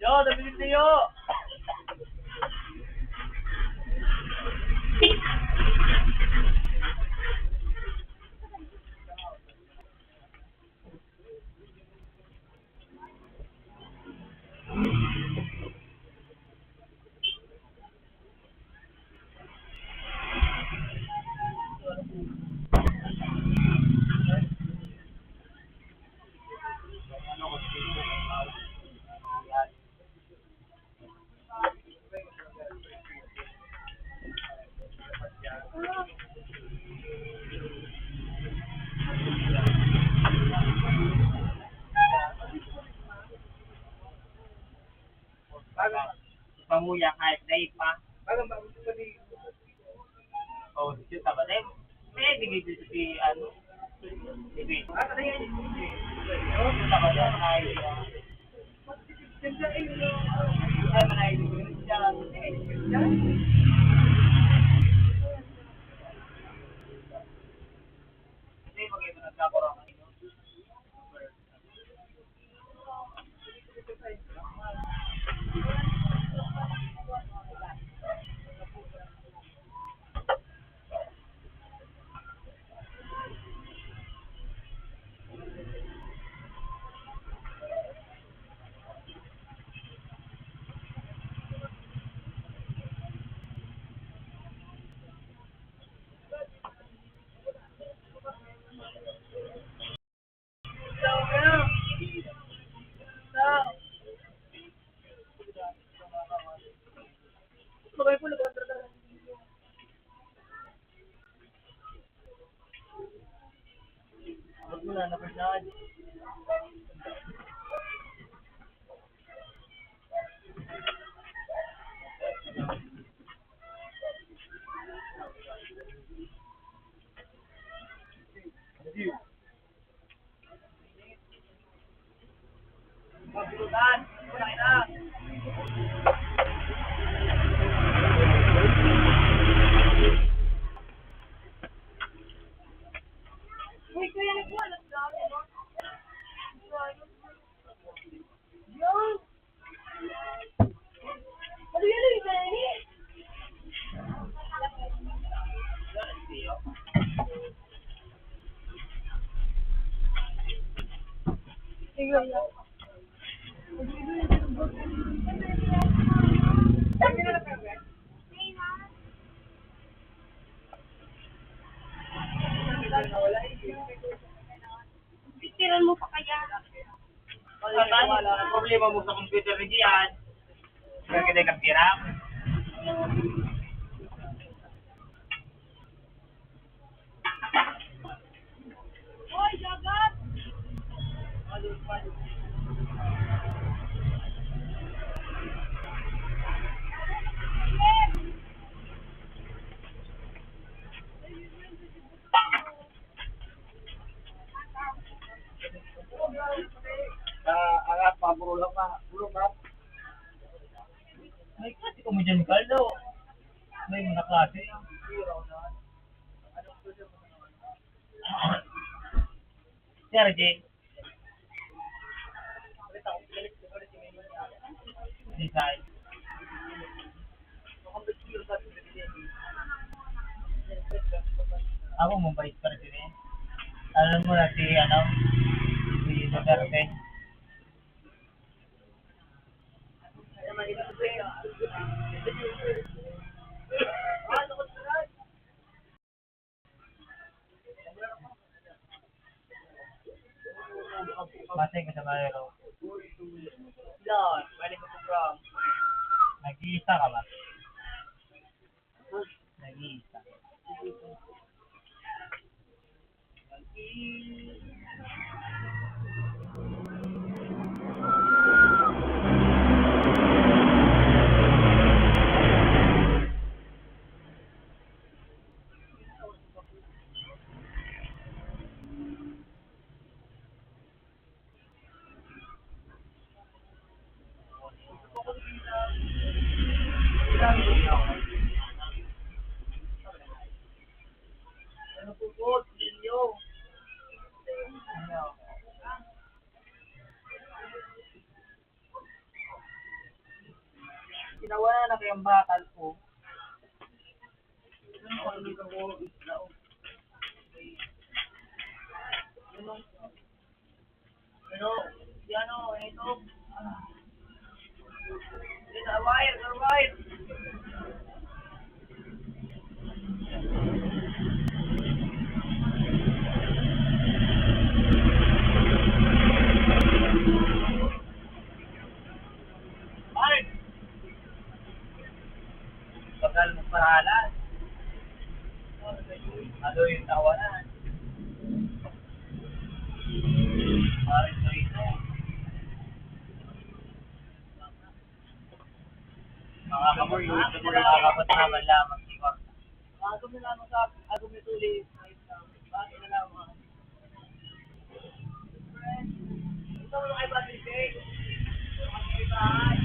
Yo, nabilis niyo! pamuya kahit day pa. Parang bago ko di. O, dito ka ba? Dahil, may bigay dito si, ano, si Vito. Ah, ano yan? Dito ka ba? Dahil, ay, Siyempre, ay, manay, siya, hindi, mag-iba nagkakurang. Wala na pa siya. Magulutan, wala na. Uy, kuya, nagwalat ka. Yan. Ano yan, Benny? Tingnan mo. Picturean mo pa kaya? Wala ang problema mo sa computer ni Gian. Kaya kita ikampiram. Hoy, dagat! angat, pabulong ka. Bulong ka. May klase ko mo dyan, Carlo. May mga klase. Sir, Jay. Design. Ako mabait pa rin eh. Alam mo na si, ano, si Duterte. Masay ka sa Mayro. Lord, pwede ko from. Nag-iisa ka ba? Nag-iisa. Ano po po, ninyo? Ano? Ginawa na kayong bakal po. Ano? Yan o, ito. Wire. Bagal mo paralan. Ano yung tawanan? Parang ito. Nakakamoy, yung siguro nakakapatnaman lamang si Mark. Agam na lamang sa agam na tuloy. Bago na lamang. Ito mo kay Patrick. Bye.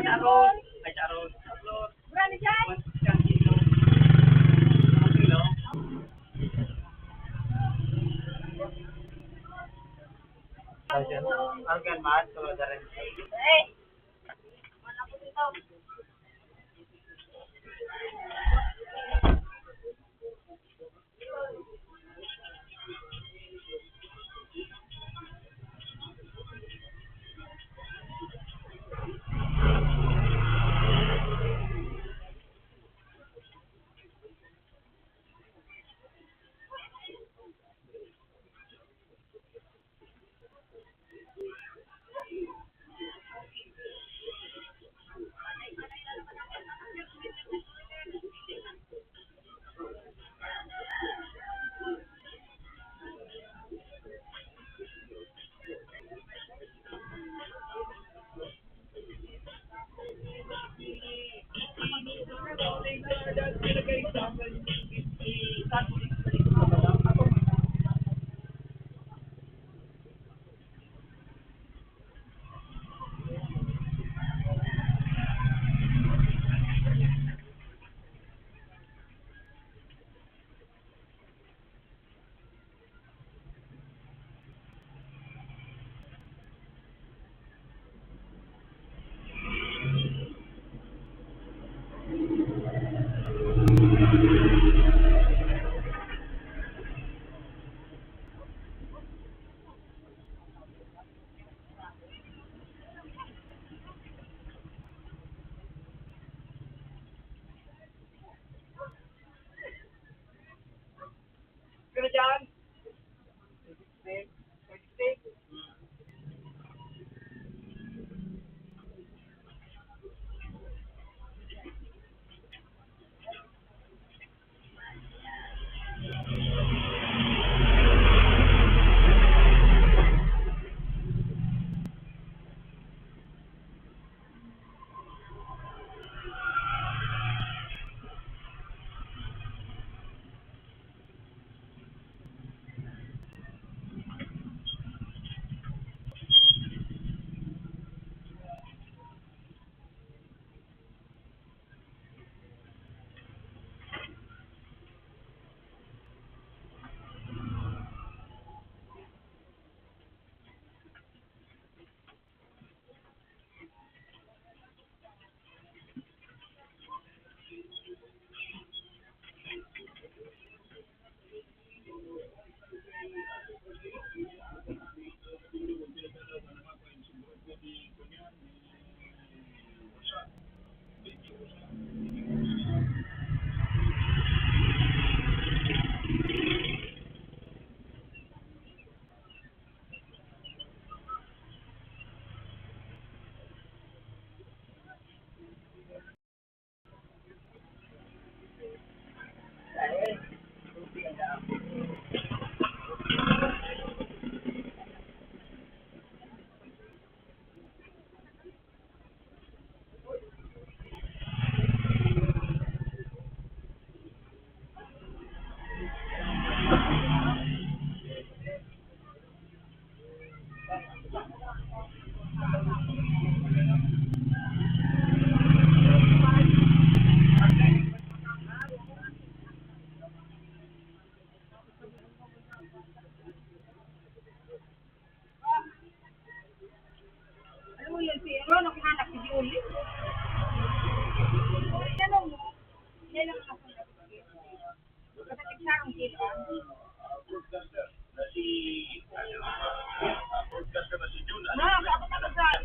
Charot. Ay, charot. Marami dyan. Isang kilo. Isang kilo. Argan man, tulad na rin. Eh. Wala ko dito. Kaya dyan. Alam mo yun, si Ron, ang anak si Julie. Yan ang nasunod. Kasi nagsarong sila. Broadcaster na si Jun. Ako sa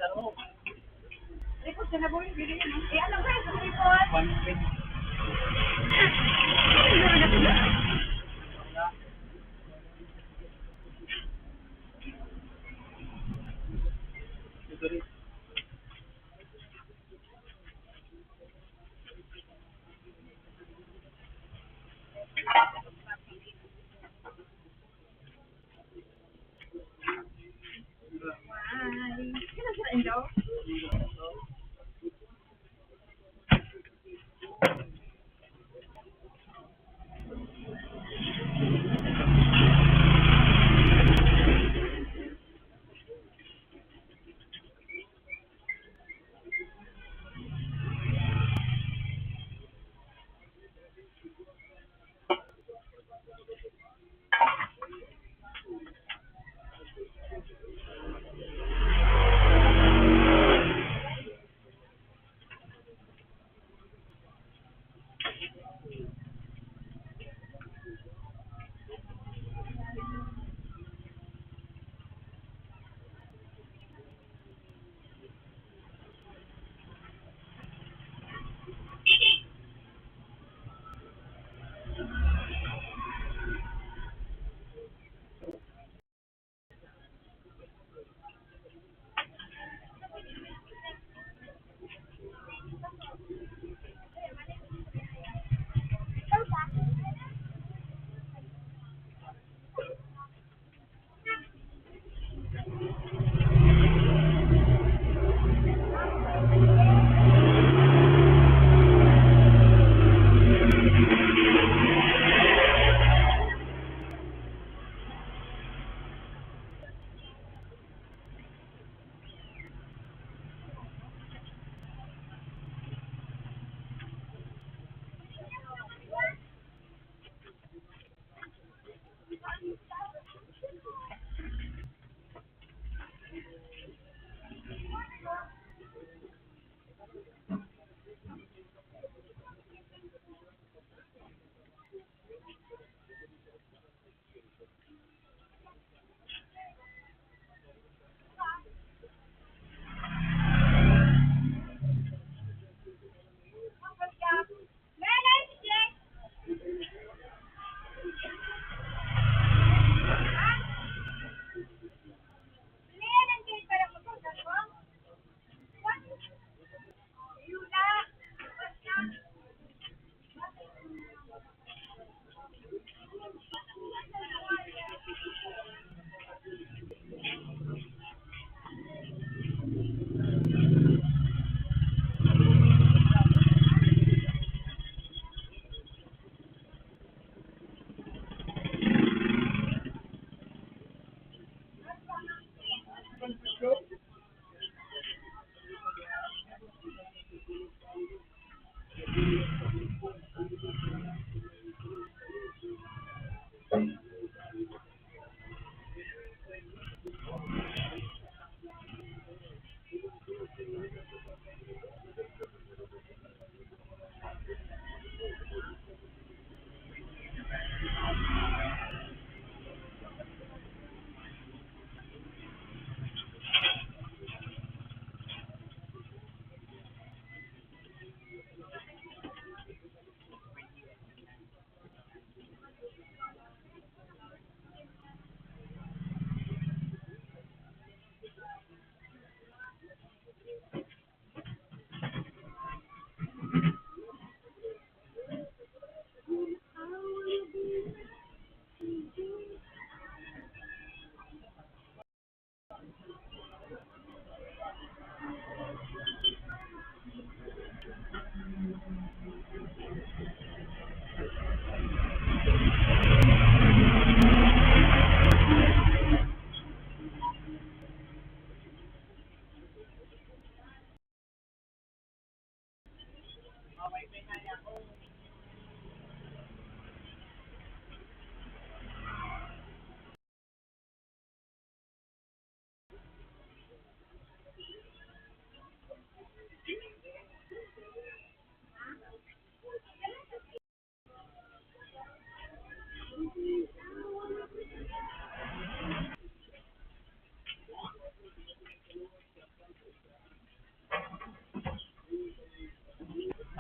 Report ka na boy, bigyan mo. Eh, ano ba sa report? 120. Ito rin. Sino sa inyo?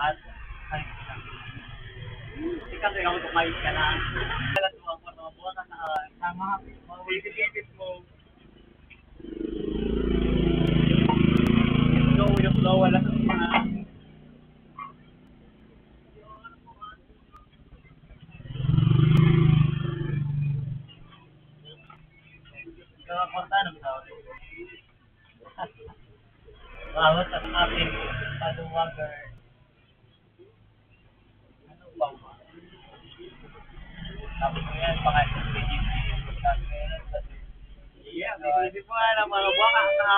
At, ay, hindi kasi ako tumayos ka na. Kaya tuwag mo na buwan na tama. Mawipit mo. Yung flow, wala sa mga. Kakakunta naman ako. Bawat at ating paluwagar. Ano ba ba? Tapos mo yan, baka sa PGC. Yeah, hindi po nga ng mga buwaka ka.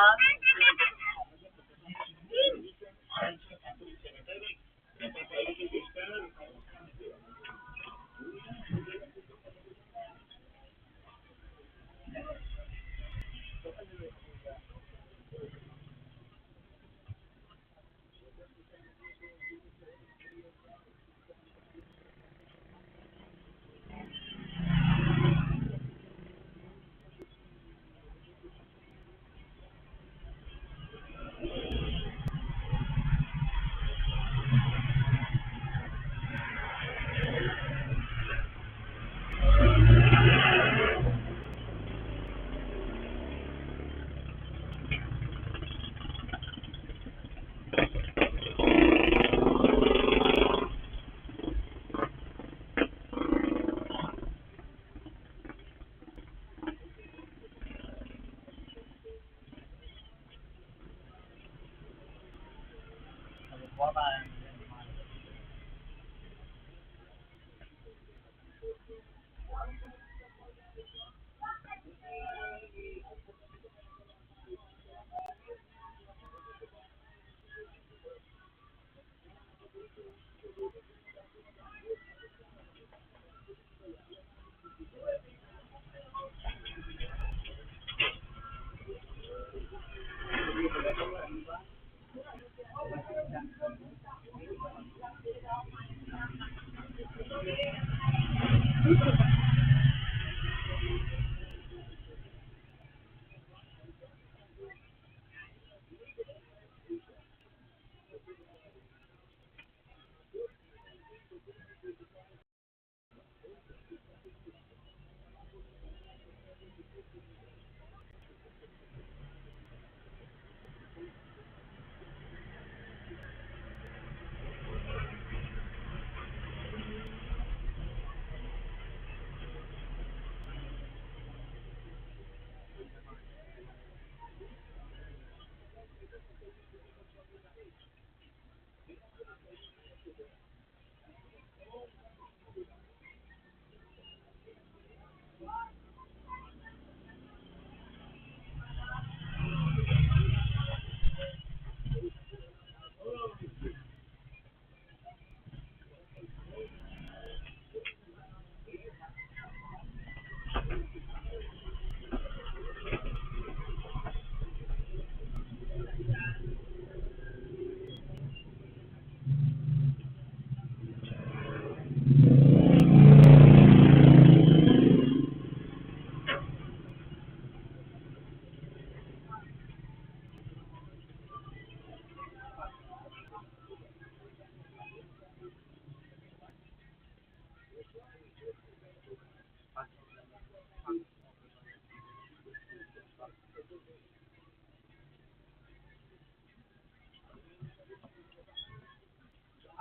Buwaka.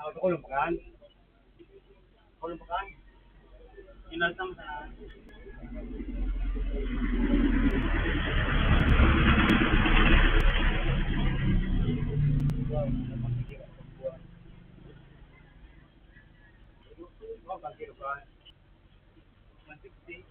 Ako ko yung pakan. Kulong pa ka? Inalta mo sa Ako pang kilo pa. 160.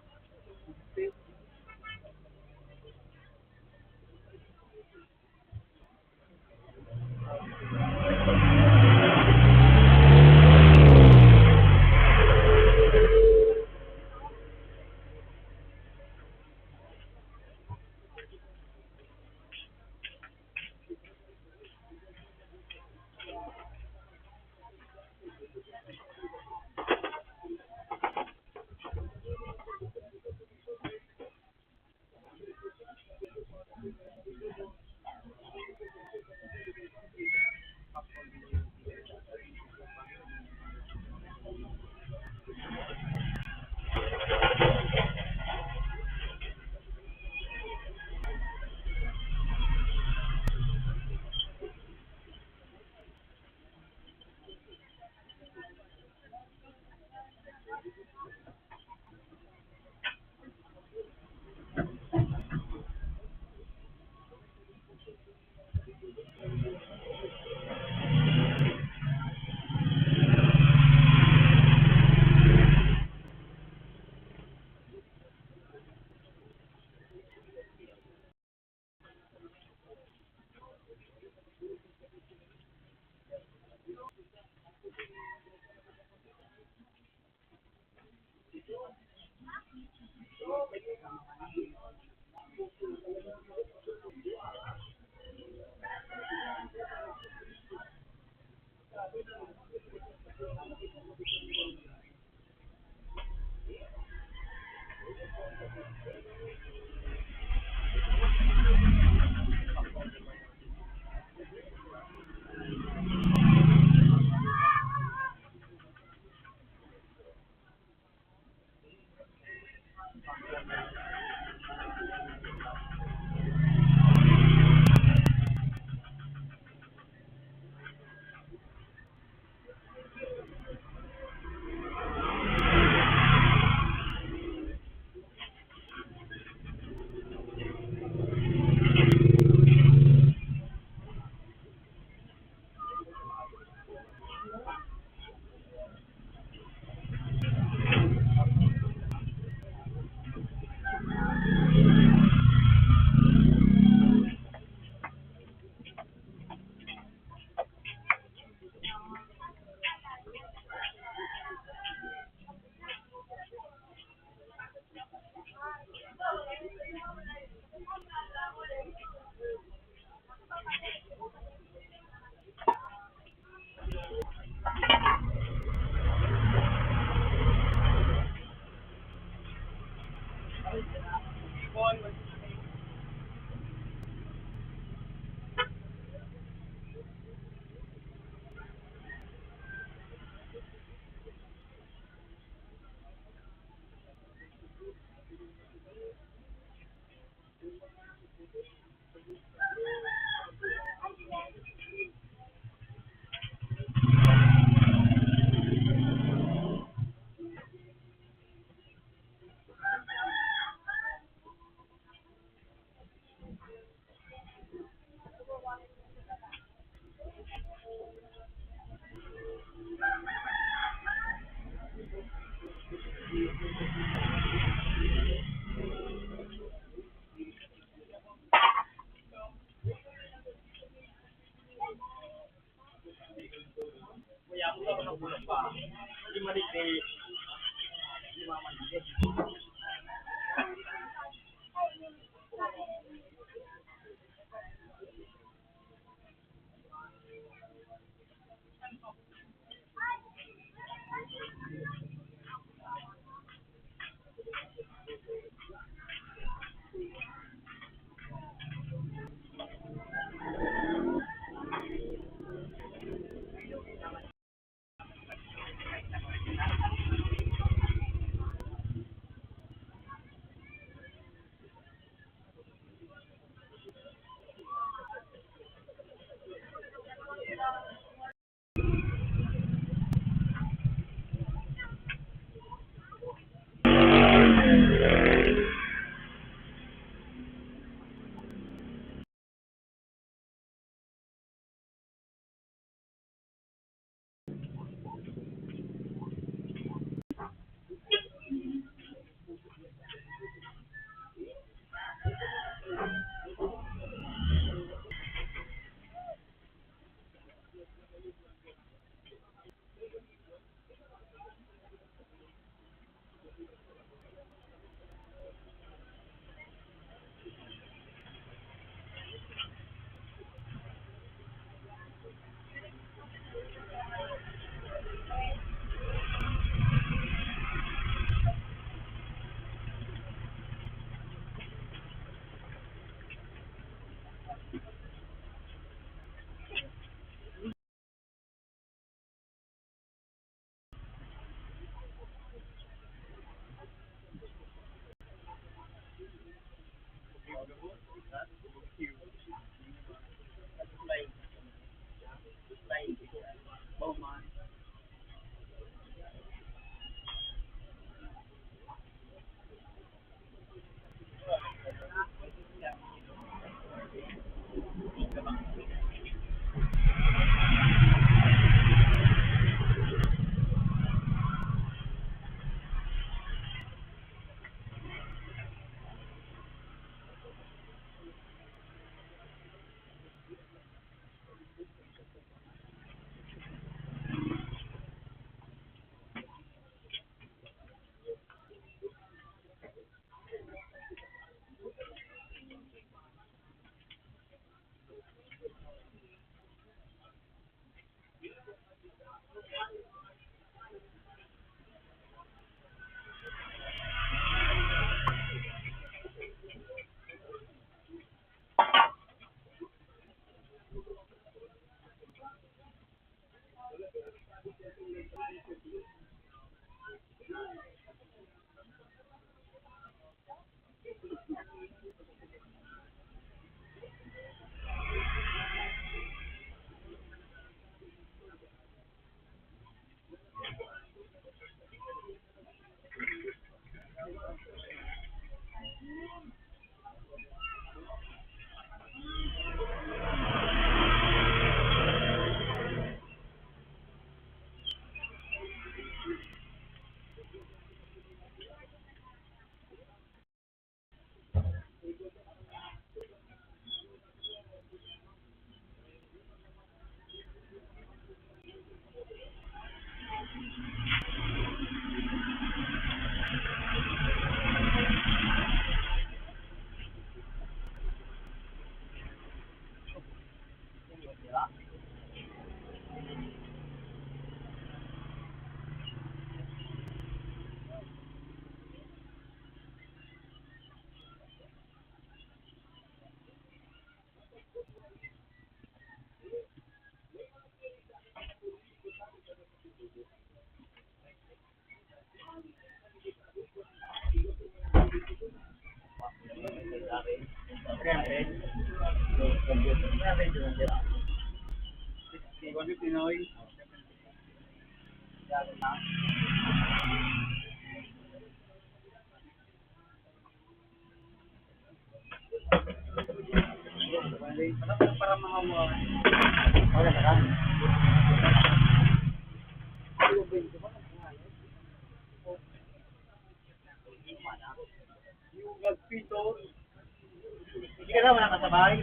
Hindi ka na wala kasabay.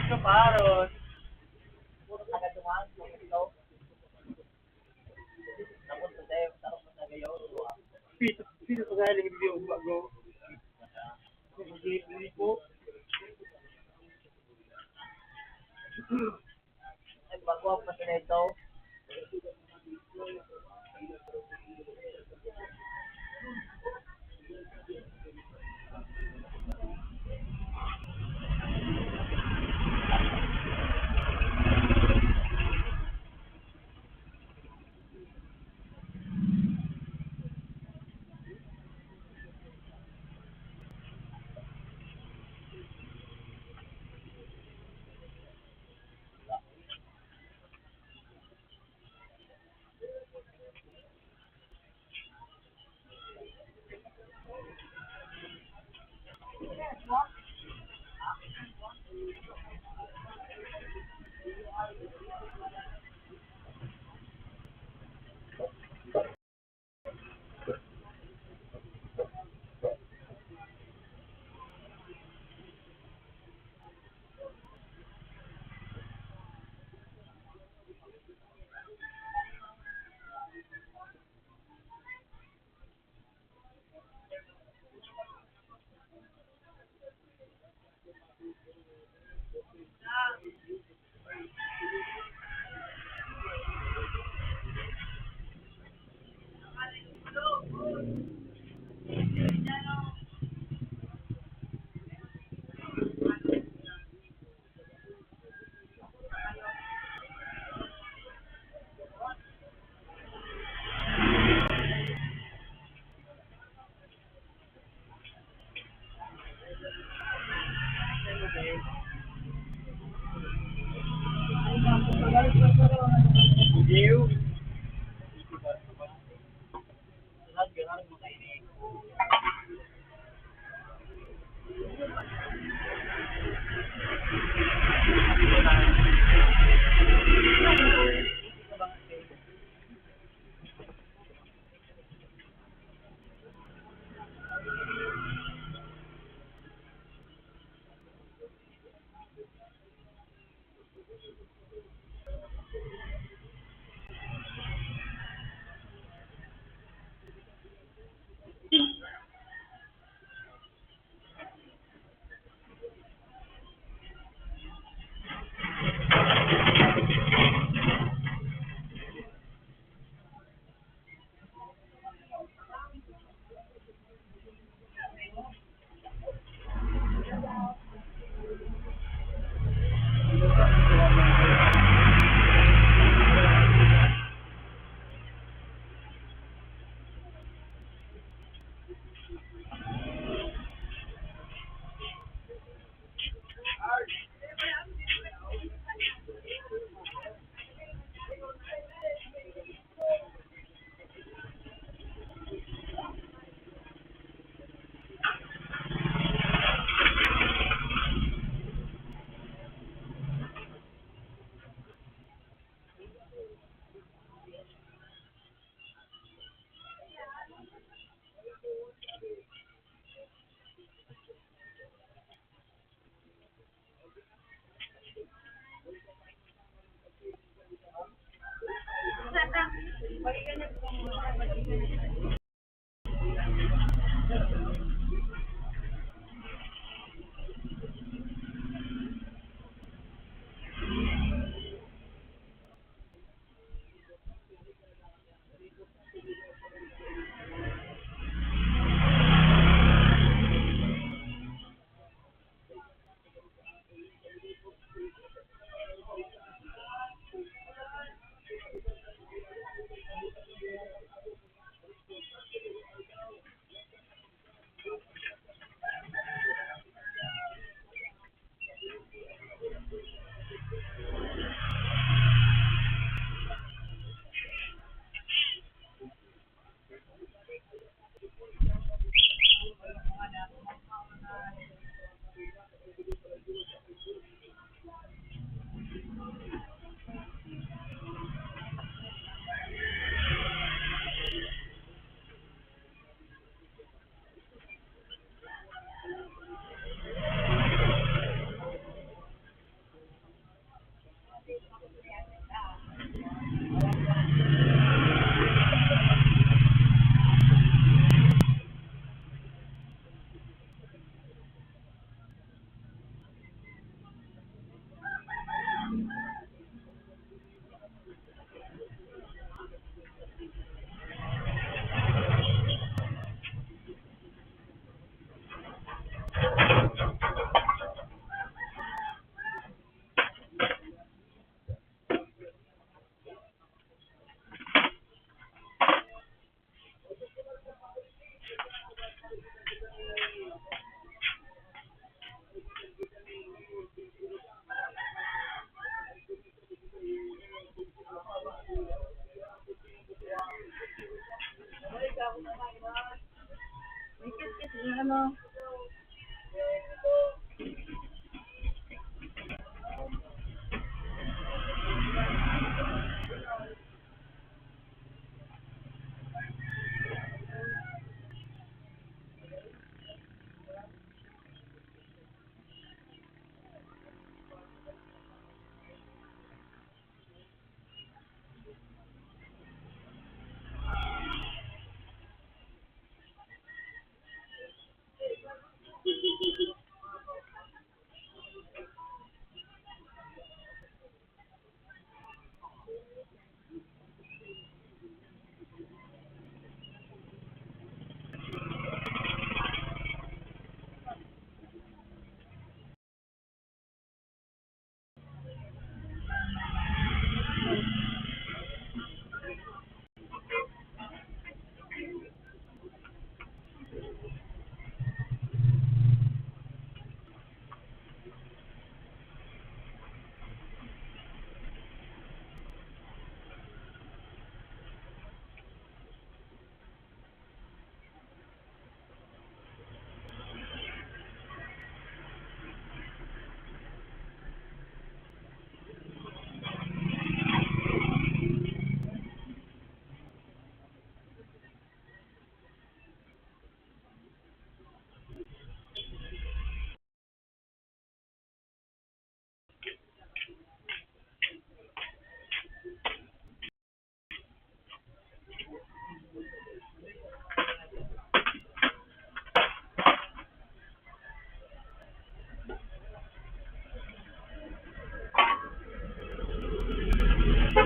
Ito pa, Ron. Puro taga-dumaan. Pito ko dahil hindi ako bago. Hindi po. Ay, bago pa sila ito. View.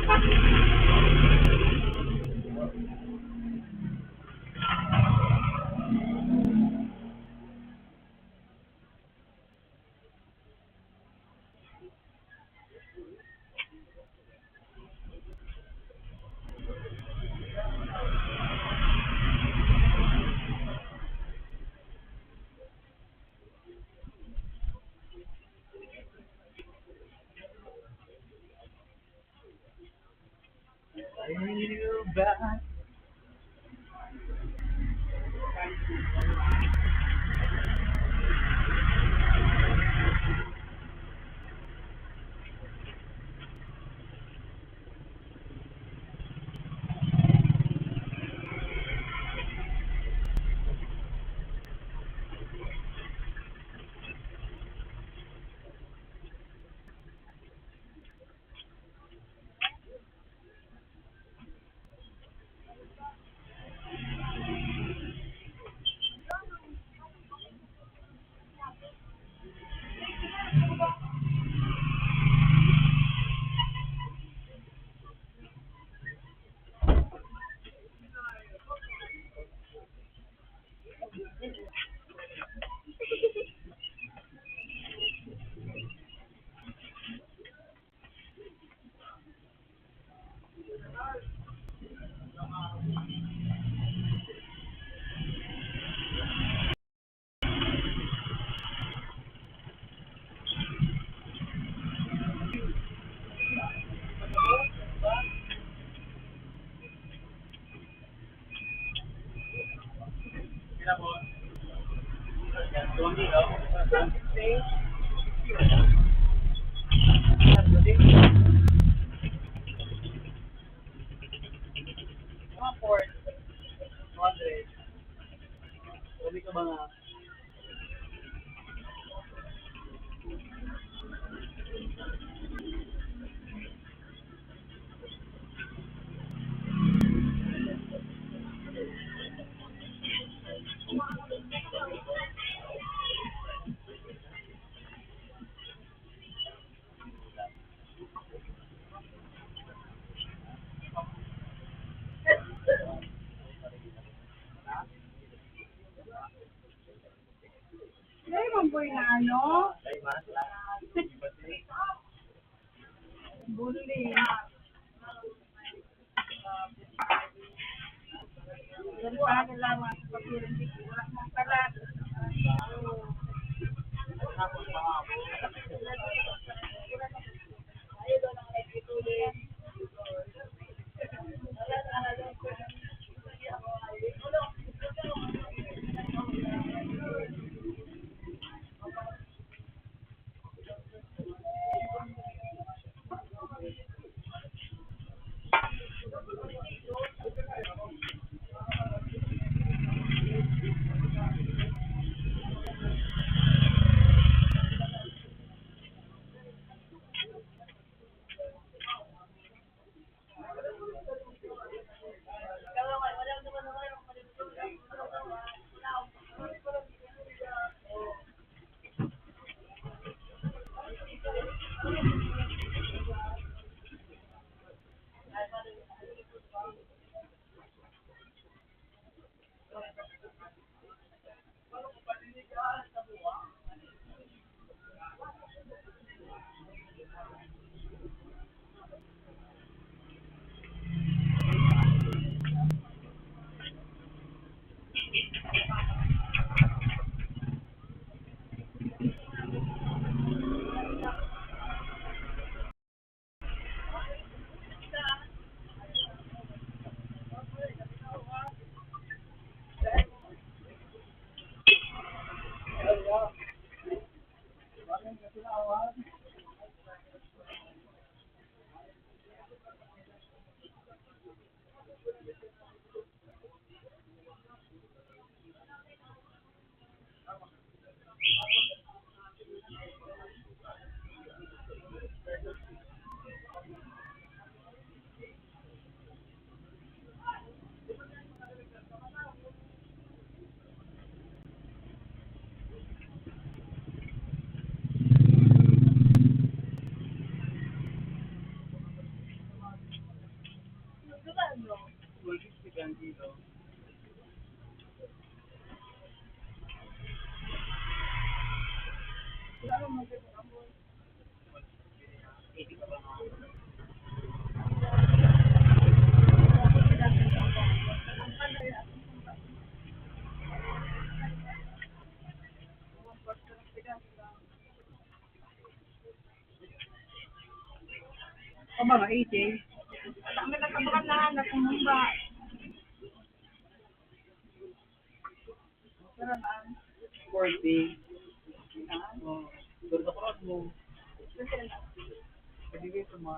You back. Mga 400. Sabi ko mga Ay, mamboy na ano? Bully. Yan pa nila mga kapirin dito. Wala mong pala. O mga 80. Kami nagkapakan na anak ng mumba. 40. Oh, ganda ko mo. Pwede ko mo.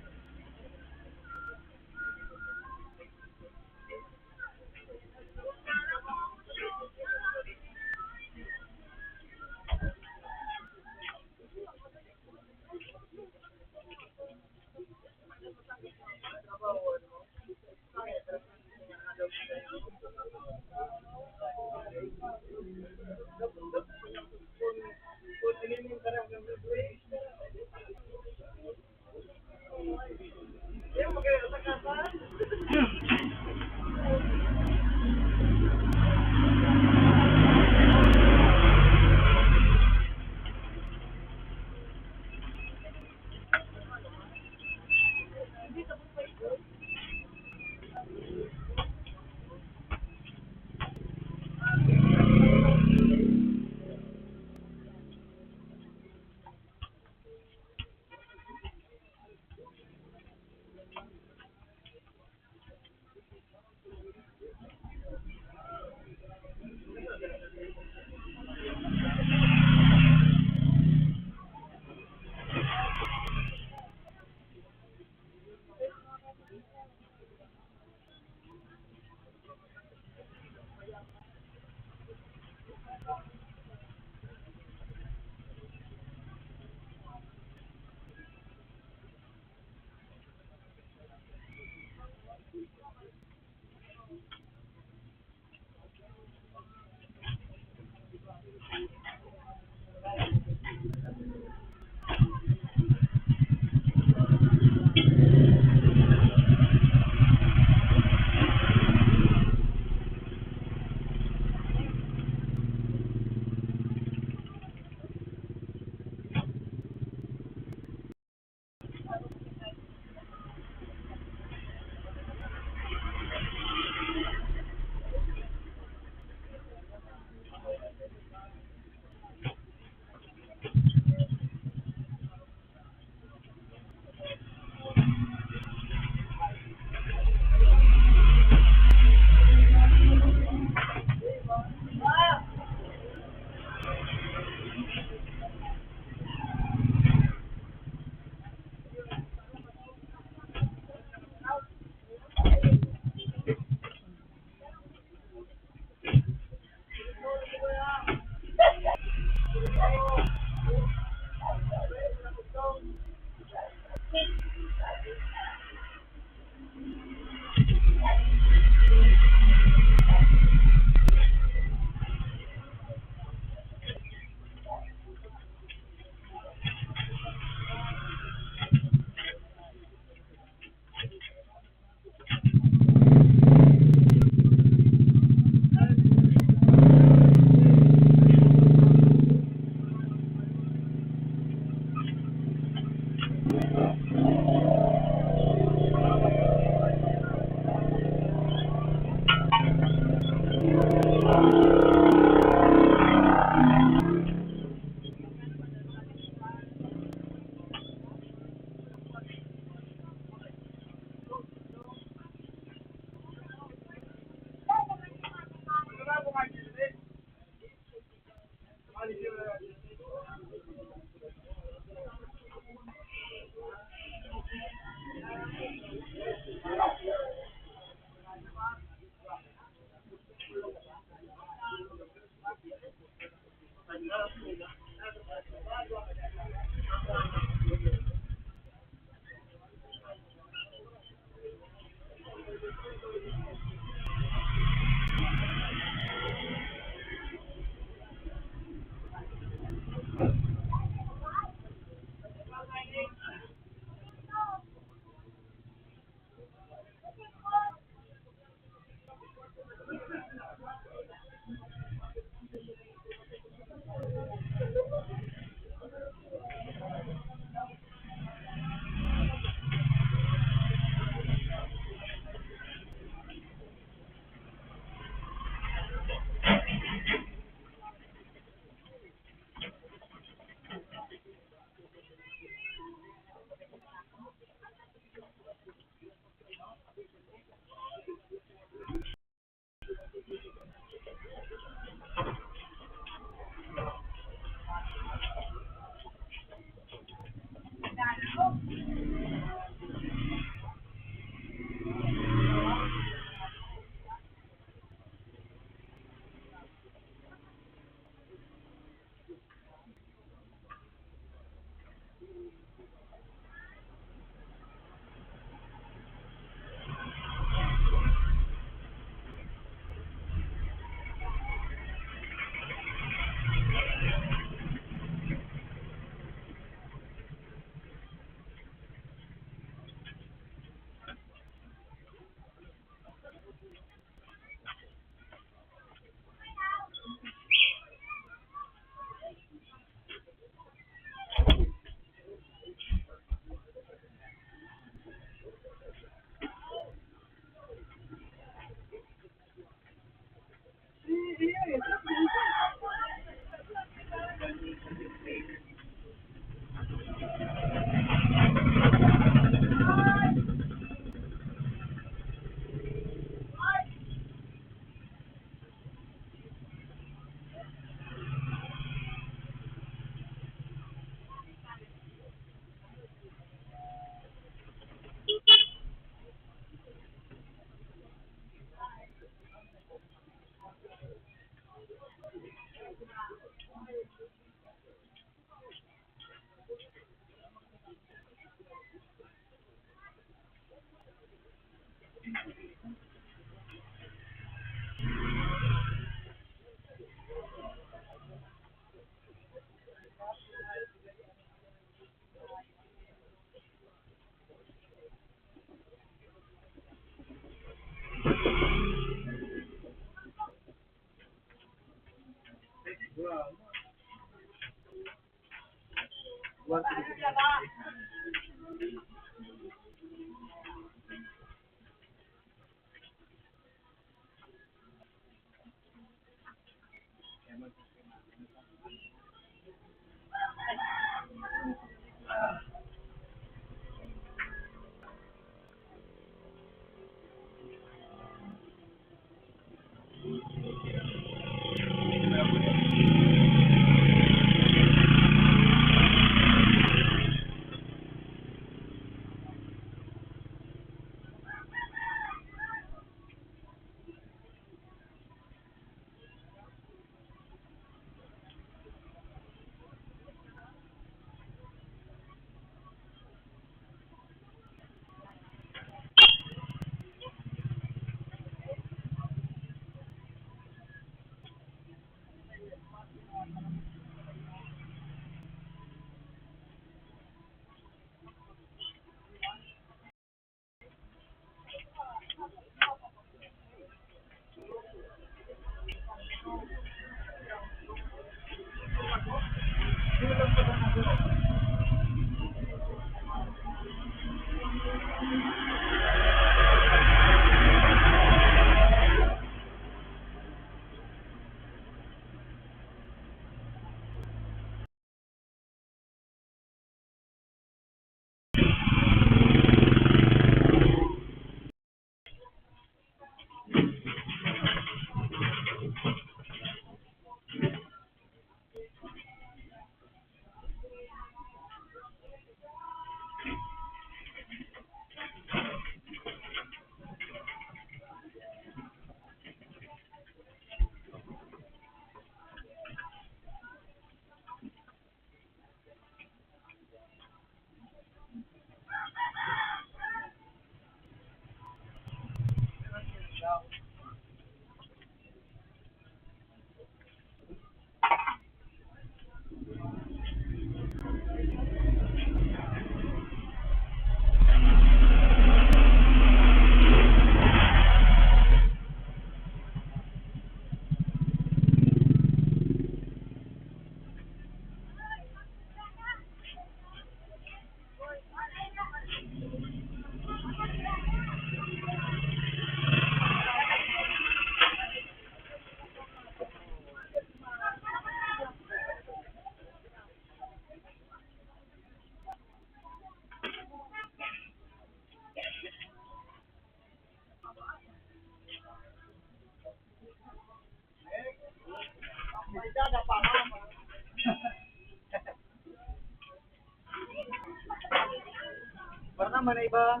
naman na iba.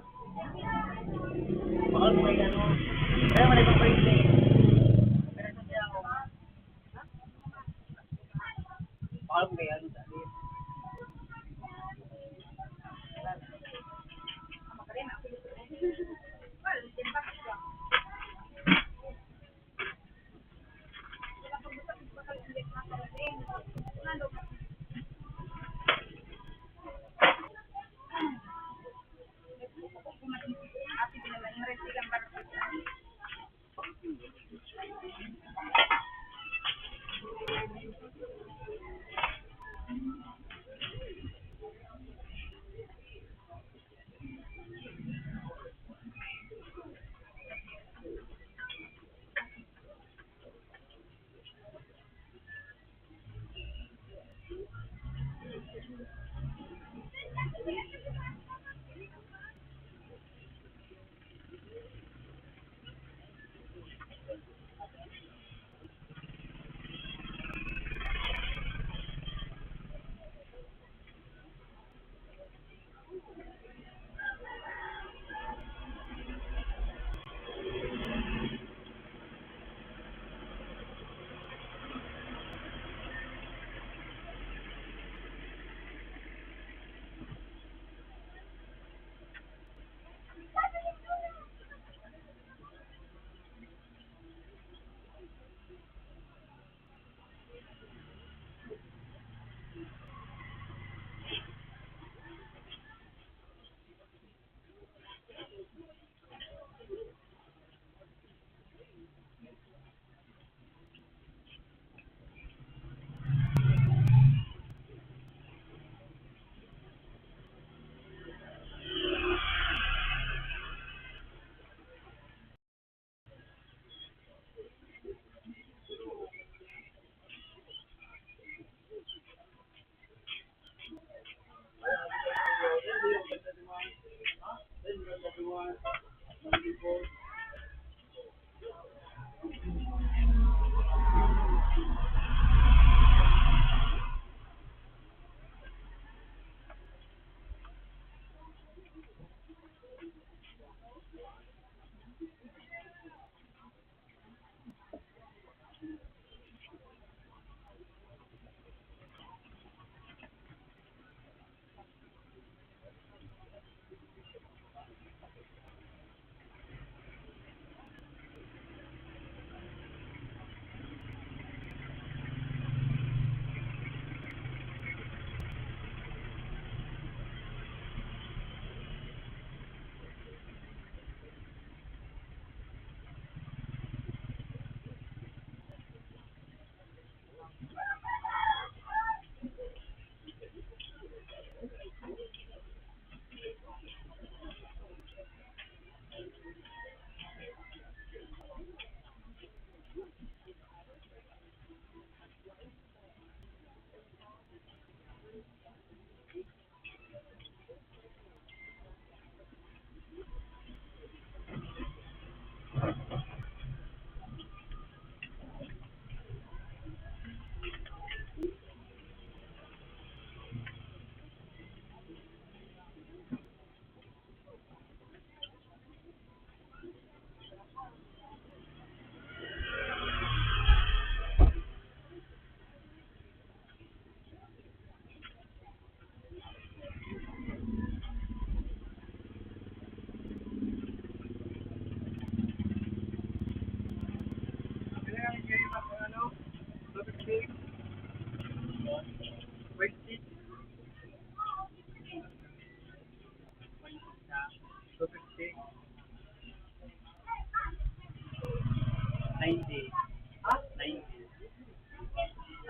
Baka may ano. Kaya man ibang break eh. Pero kasi ako. Baka may ano dali.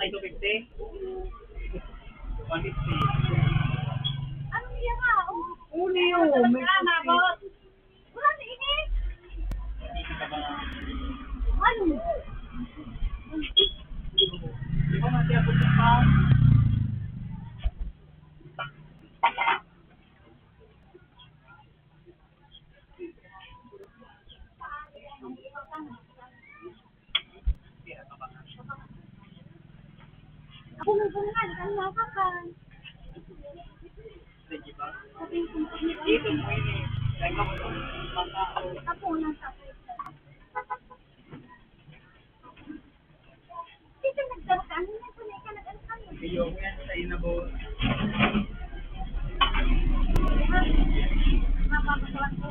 Ay, 250? 150. Ano niya ka? Uli yun. Salamat, boss. Wala na ini. Ano? Di ba mati ako sa pa? Ako may bunga, di ka nakakan. Sige ba? Sabi ko, Dito mo ini. Kaya mo matao. Ako lang sa akin. Dito nagdaraan na tunay ka nag-alkan. Iyo ko yan sa inabo. Mapapagawa ko.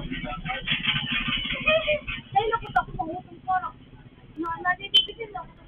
Dahil nakita ko sa utong ko. Nadidibigin lang ako.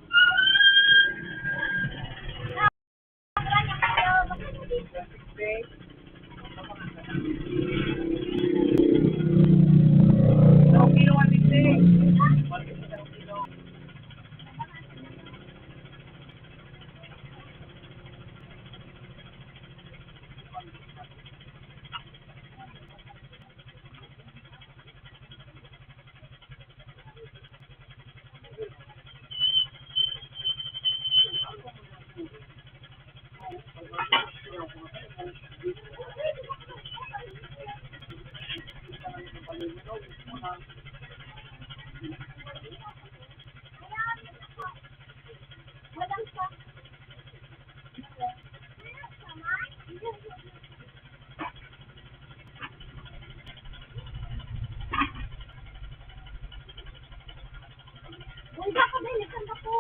Hindi ako din, isang ako.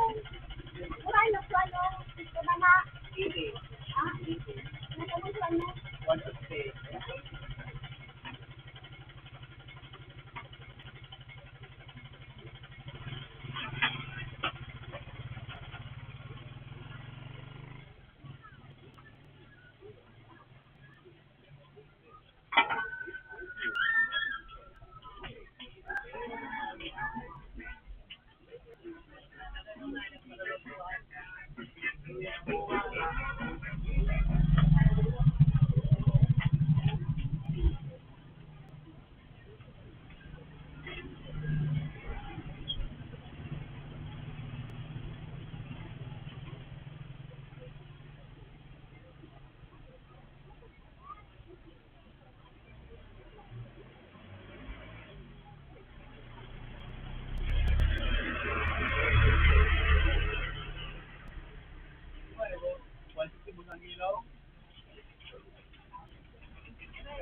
Murahin na sa ano. Ito ba na? Ah? Nagkamang sa ano?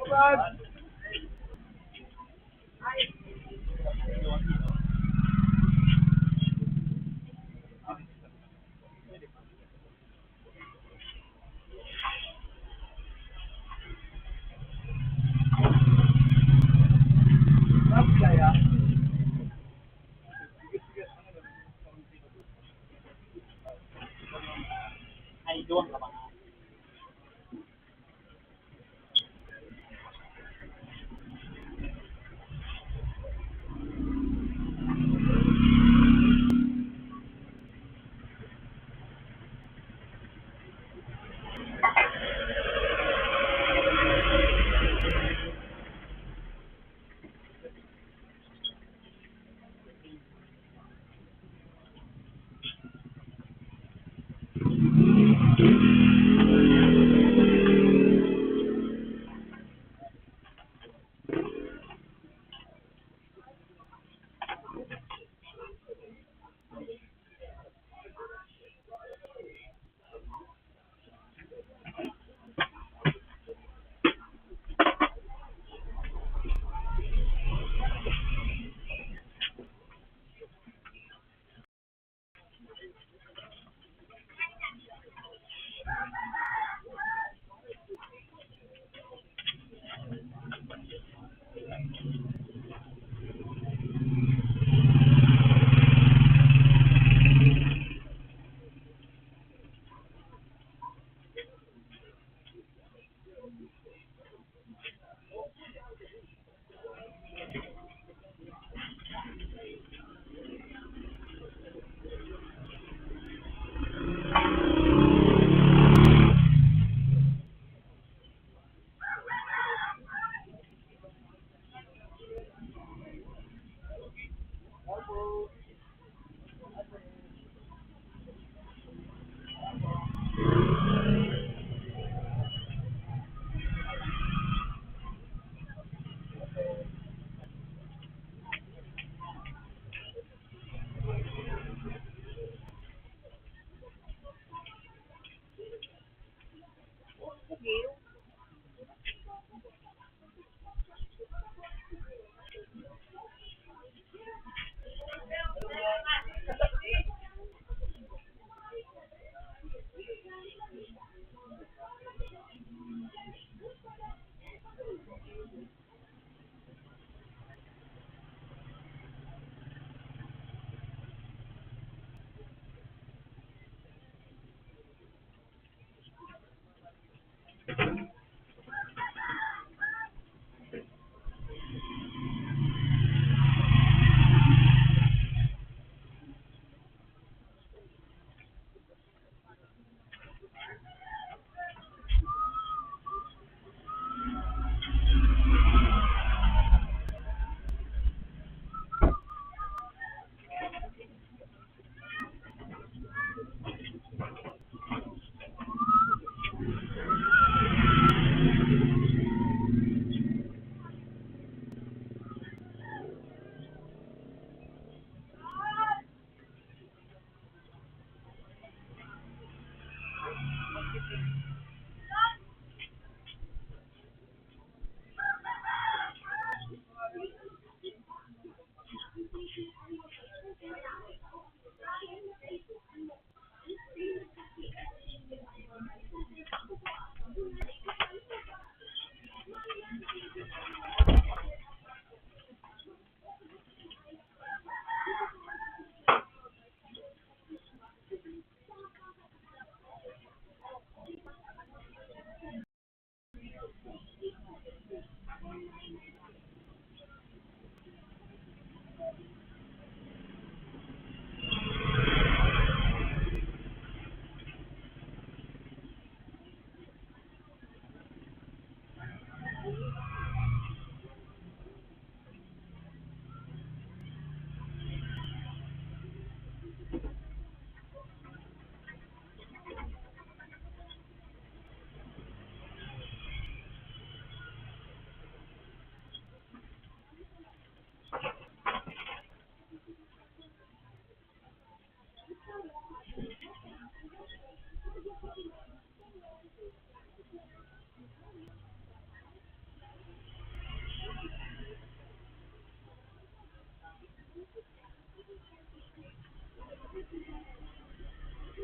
Bad. Ay, doon ka ba?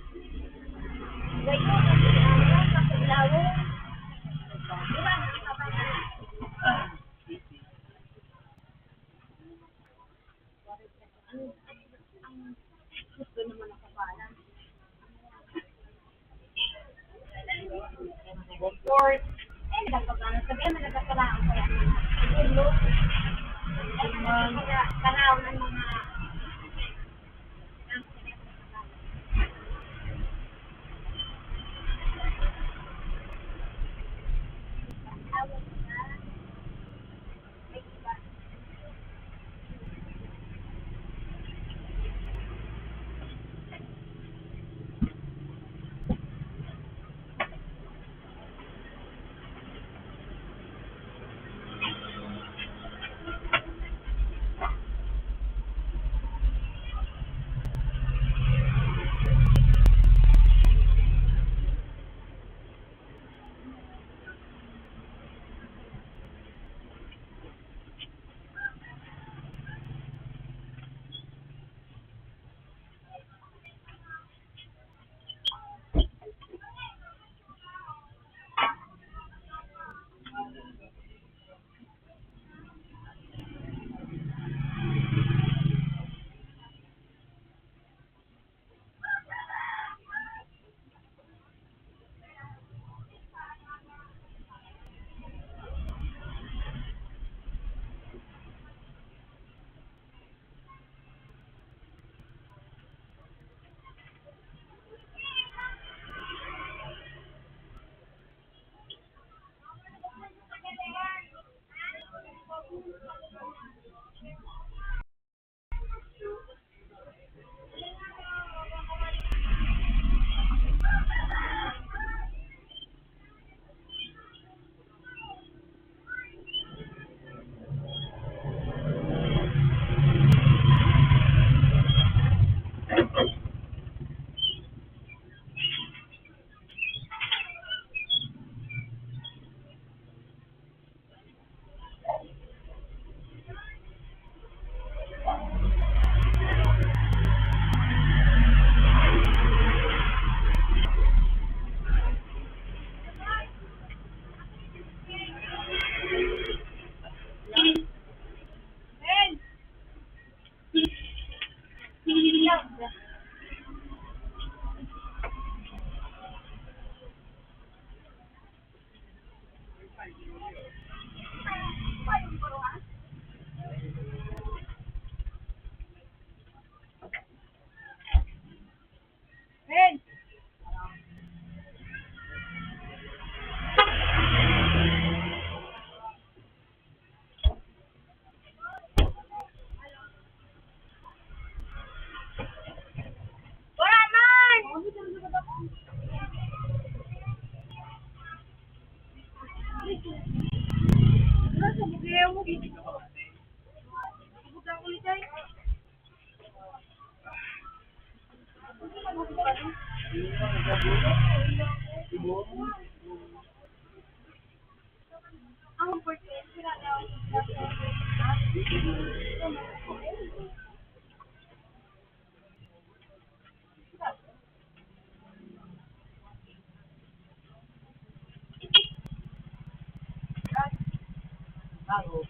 Wait mo, kapaglawo. Diba, nakikabay. Gusto naman nakabalan. One-fourth. Eh, nagkapabalan. Sabihan mo nagkapalaan ko yan. Ulo. Kanaw ng mga... Ang important sila daw. Bago.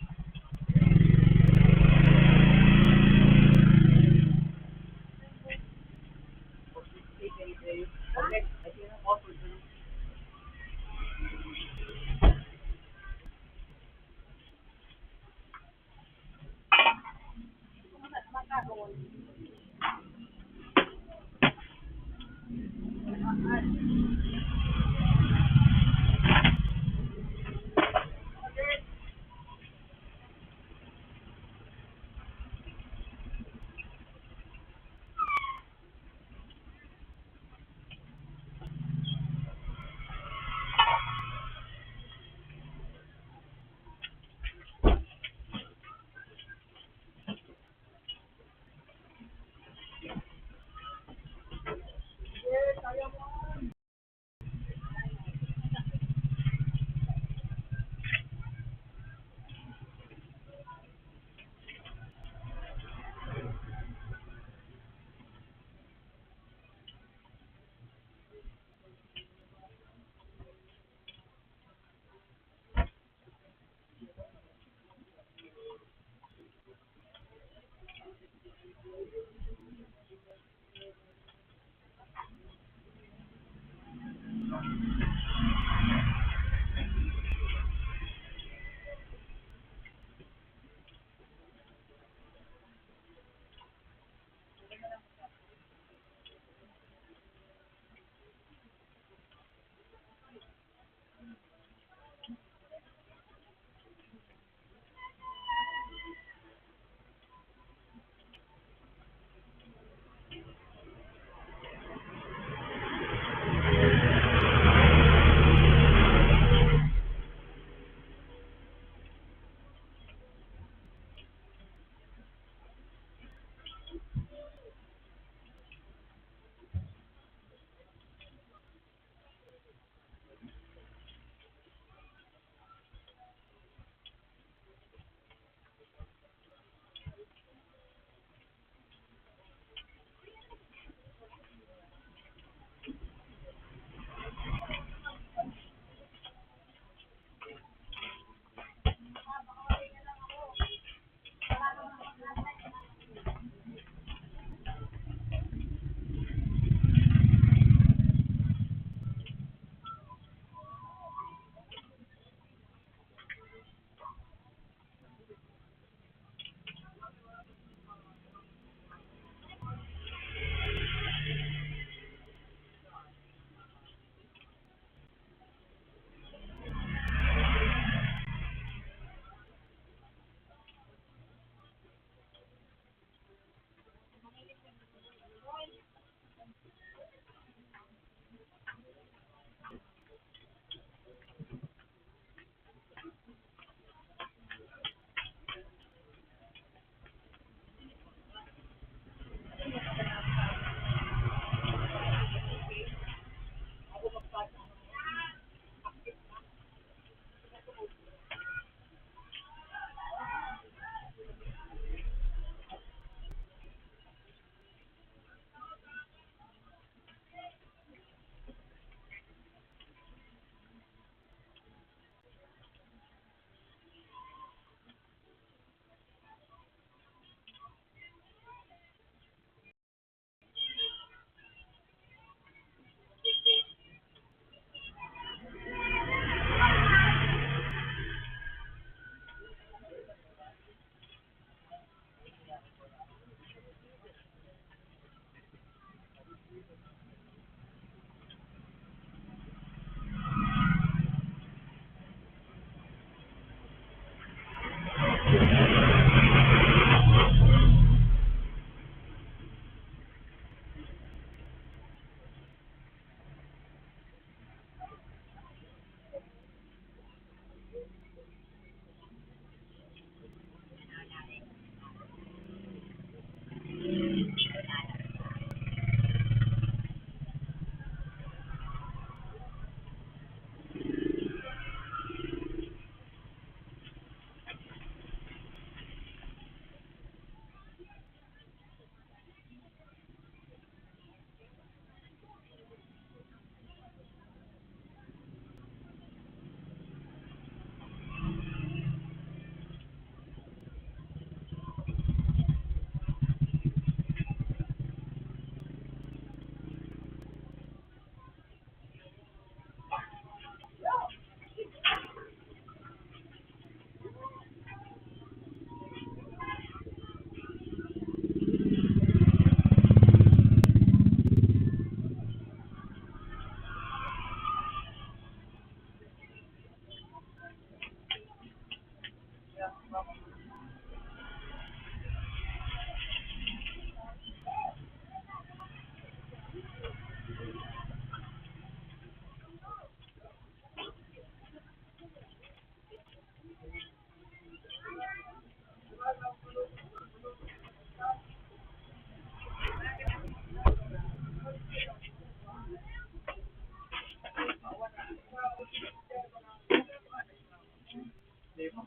Ligo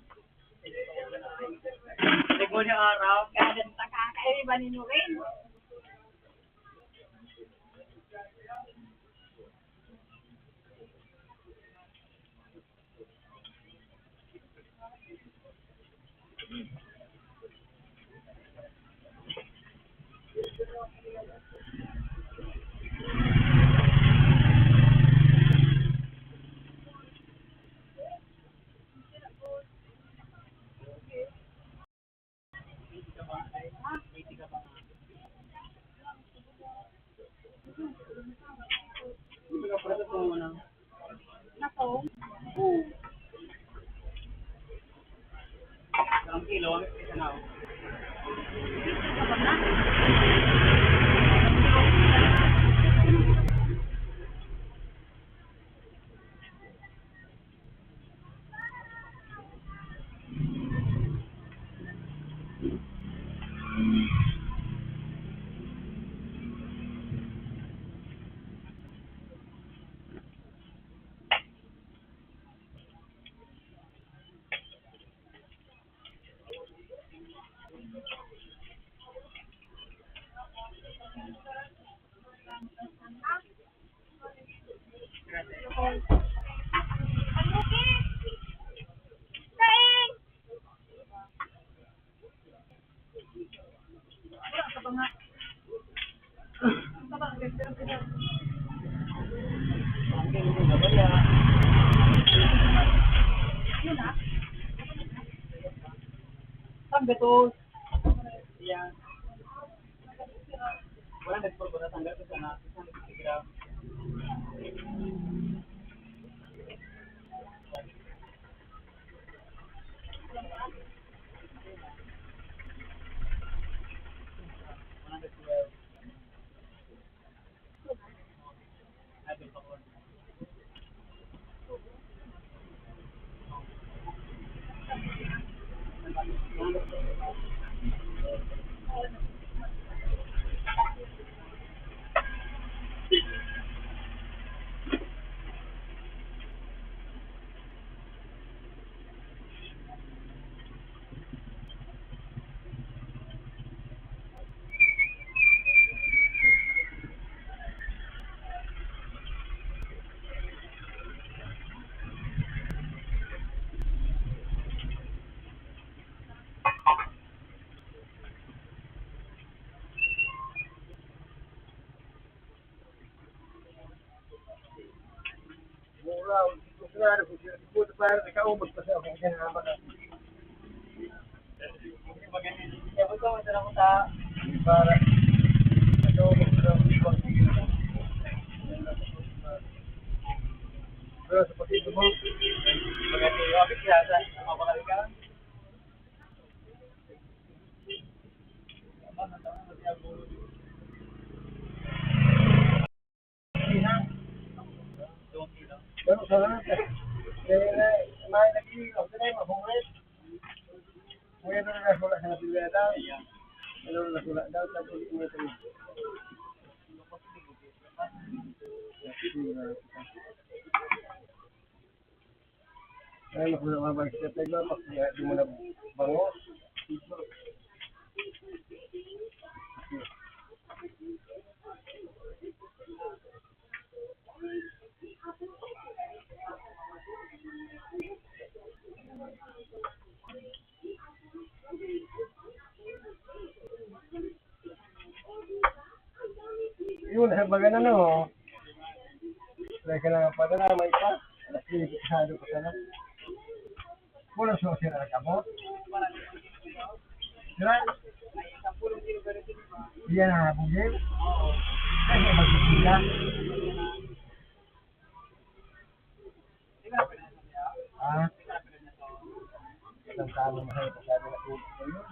niya araw. Gadan ta kakairi ba ninyo rin? Nako. Ang kilo, ang isa na. Ang betul. Yan. Wala nagpapura tanggal ko sana. Isang nagsigira. Ay, ako na mabag-step na ba? Di mo na bangos. Yun, baga na no. Dahil ka na padala, may pa. Alas kinikisado ko sana. Wala siya sila nagkamot. Sila? Iya na bugil. Kasi magsisila. Ah? Isang talo masayo pasado na tulog ko yun.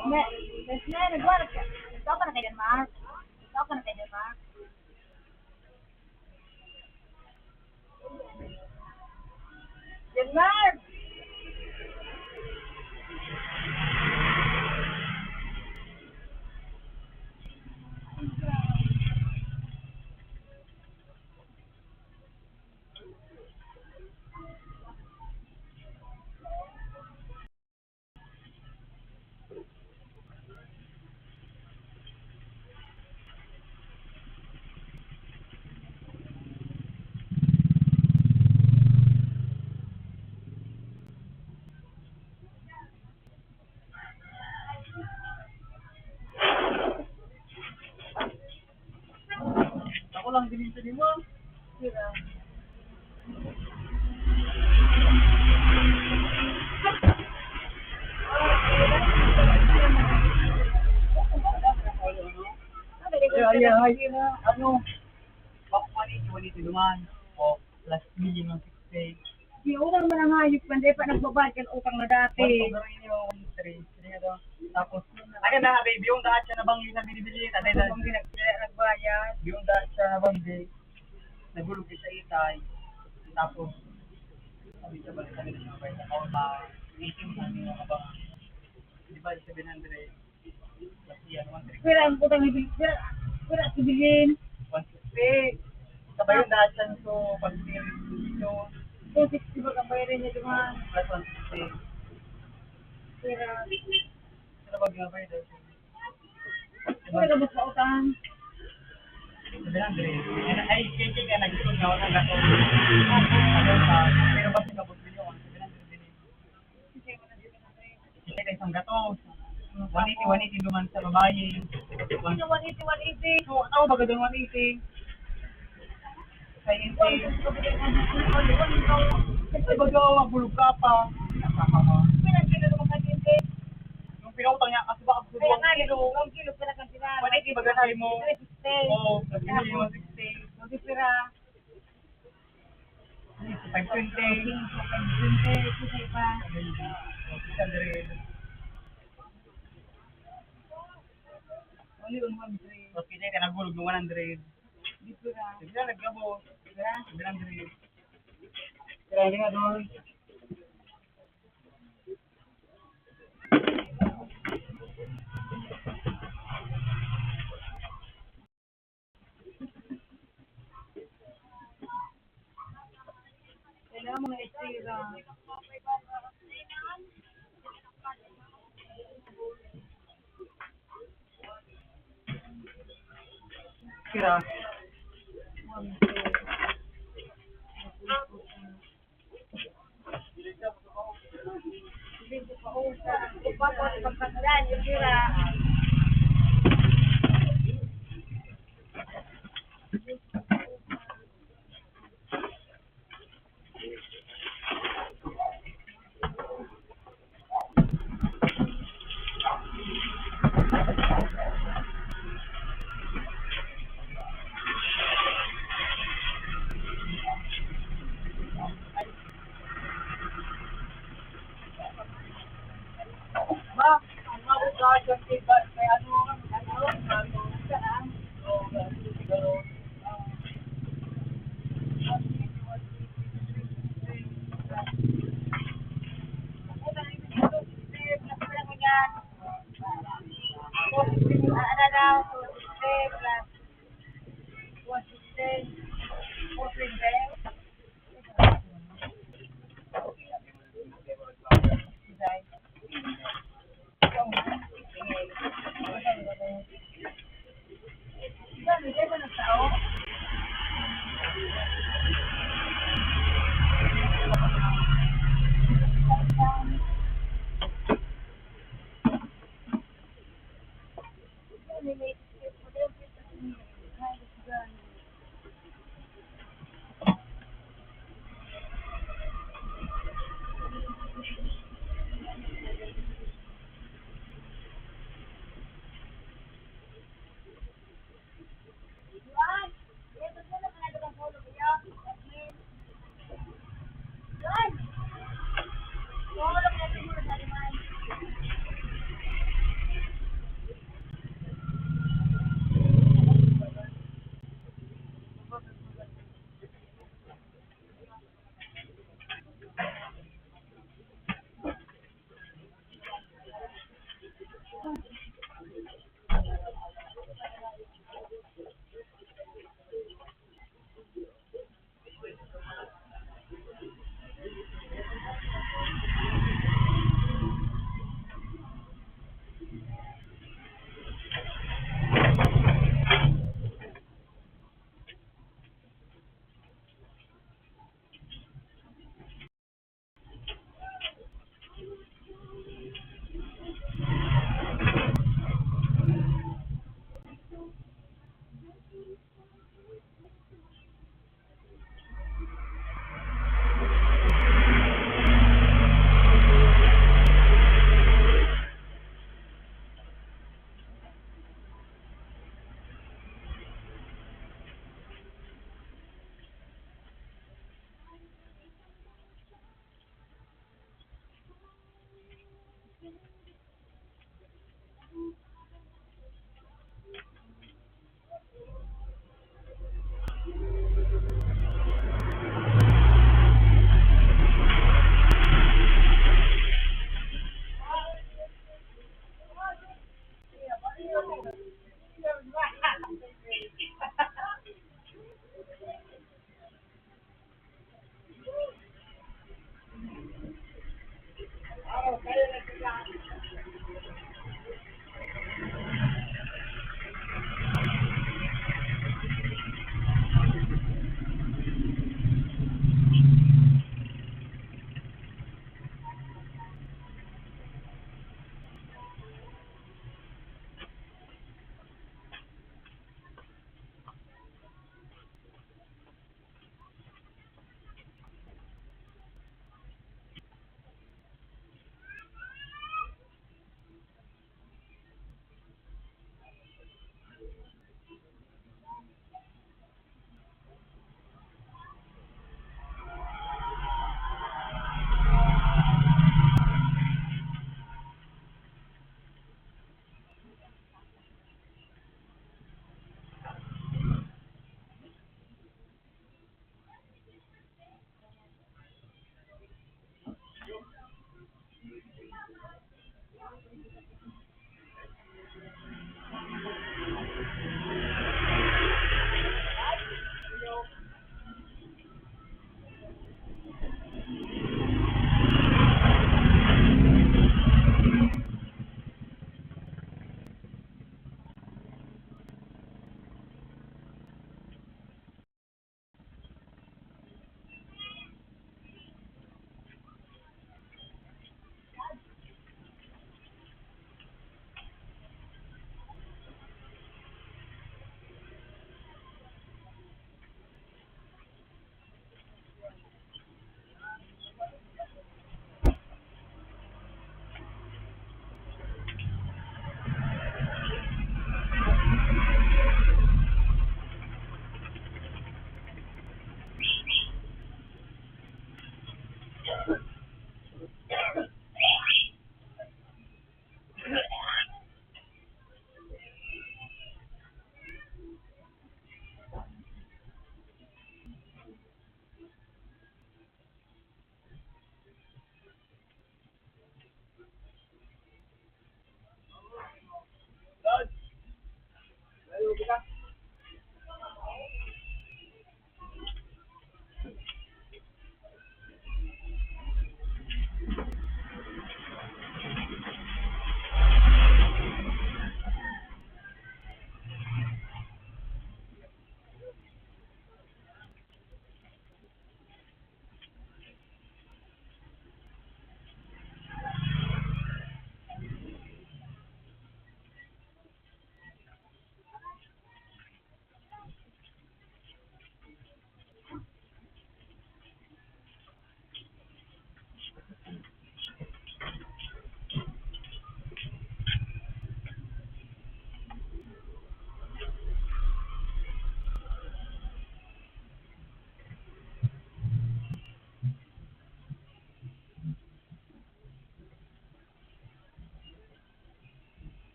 Nagwala ka. Ikaw ka na kay Denmark. Ikaw ka na kay Denmark. Denmark! Ako lang din sa mo. Sira. Ano? Bakit duman? O, plus million ng 6K. Di utang man ang hayop man, di pa nagbabayad ka ng utang na dati. Tapos, ayan na, baby, yung dahil siya na bang yung binibili, tatay na, Kung nagbayad. yung dahil siya na bang di, nagulog din sa itay, tapos, sabi siya ba, sabi na siya, may account na, 18 na niya ka ba, di ba, 700, plus yan, 160, Sira ang utang ni Sira. Sira sibilin. 160, sabay yung dahil siya nito, pag-sale, so, 260 ba ang bayarin niya duman? plus 160, Sira. sino ba ginabay doon? Sira ka ba sa utang? 700, ay, kaya kaya nag-isog na ako ng gato, pero ba siya kabot nyo, 700 din kasi kayo isang gato, 180 duman sa babae, Sino 180, 180? so, ano ba doon 180? Sa intay, kasi baga magbulog ka pa, Pinagkilo naman ka din, eh. yung pinautang niya, kasi baka gusto Kaya 1 nga, kilo, 1 kilo pinagkantinan. 180 baga tayo mo, 360. oo, plus bili yung 160, Hindi sira. 520, 520, kasi pa. 600, Only on 100. tapos kaya ka nagulog yung 100, Hindi sira. sige na, nagkabo, 700, kaya hindi nga doon, Kailangan mo na isira. kira, Hindi ko pa usap. Upapos pagkakalan, yung sira. ba, ang mga usahan dyan, kay ano, Saan? siguro,